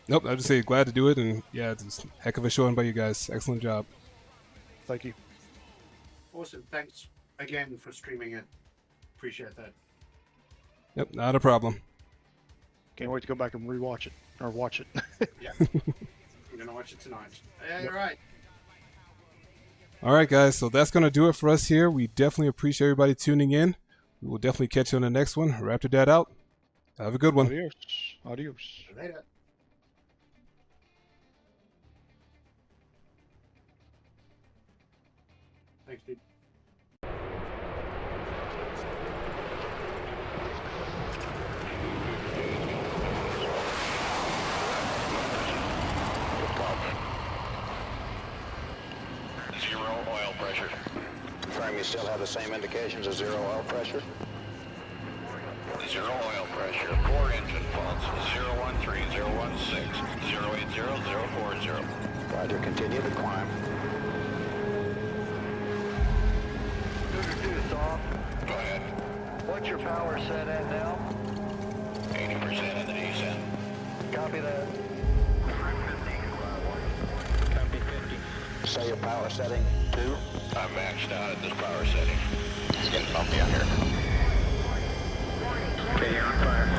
Nope, I just say glad to do it, and yeah, it's a heck of a showing by you guys. Excellent job. Thank you. Awesome. Thanks again for streaming it. Appreciate that. Yep, not a problem. Can't wait to go back and rewatch it or watch it. Yeah. You're gonna watch it tonight. Yeah, Yep. all right. All right, guys, so that's going to do it for us here. We definitely appreciate everybody tuning in. We will definitely catch you on the next one. Raptor Dad out. Have a good one. Adios. Adios. Later. Thanks, dude. Zero oil pressure. Confirm you still have the same indications of zero oil pressure? Zero oil pressure. 4 engine faults. 013, 016, 080, 040. Roger, continue to climb. Storm. Go ahead. What's your power set at now? 80% in the descent. Copy that. Copy 50. Say your power setting 2. I'm maxed out at this power setting. It's getting bumpy out here. Okay, you're on fire.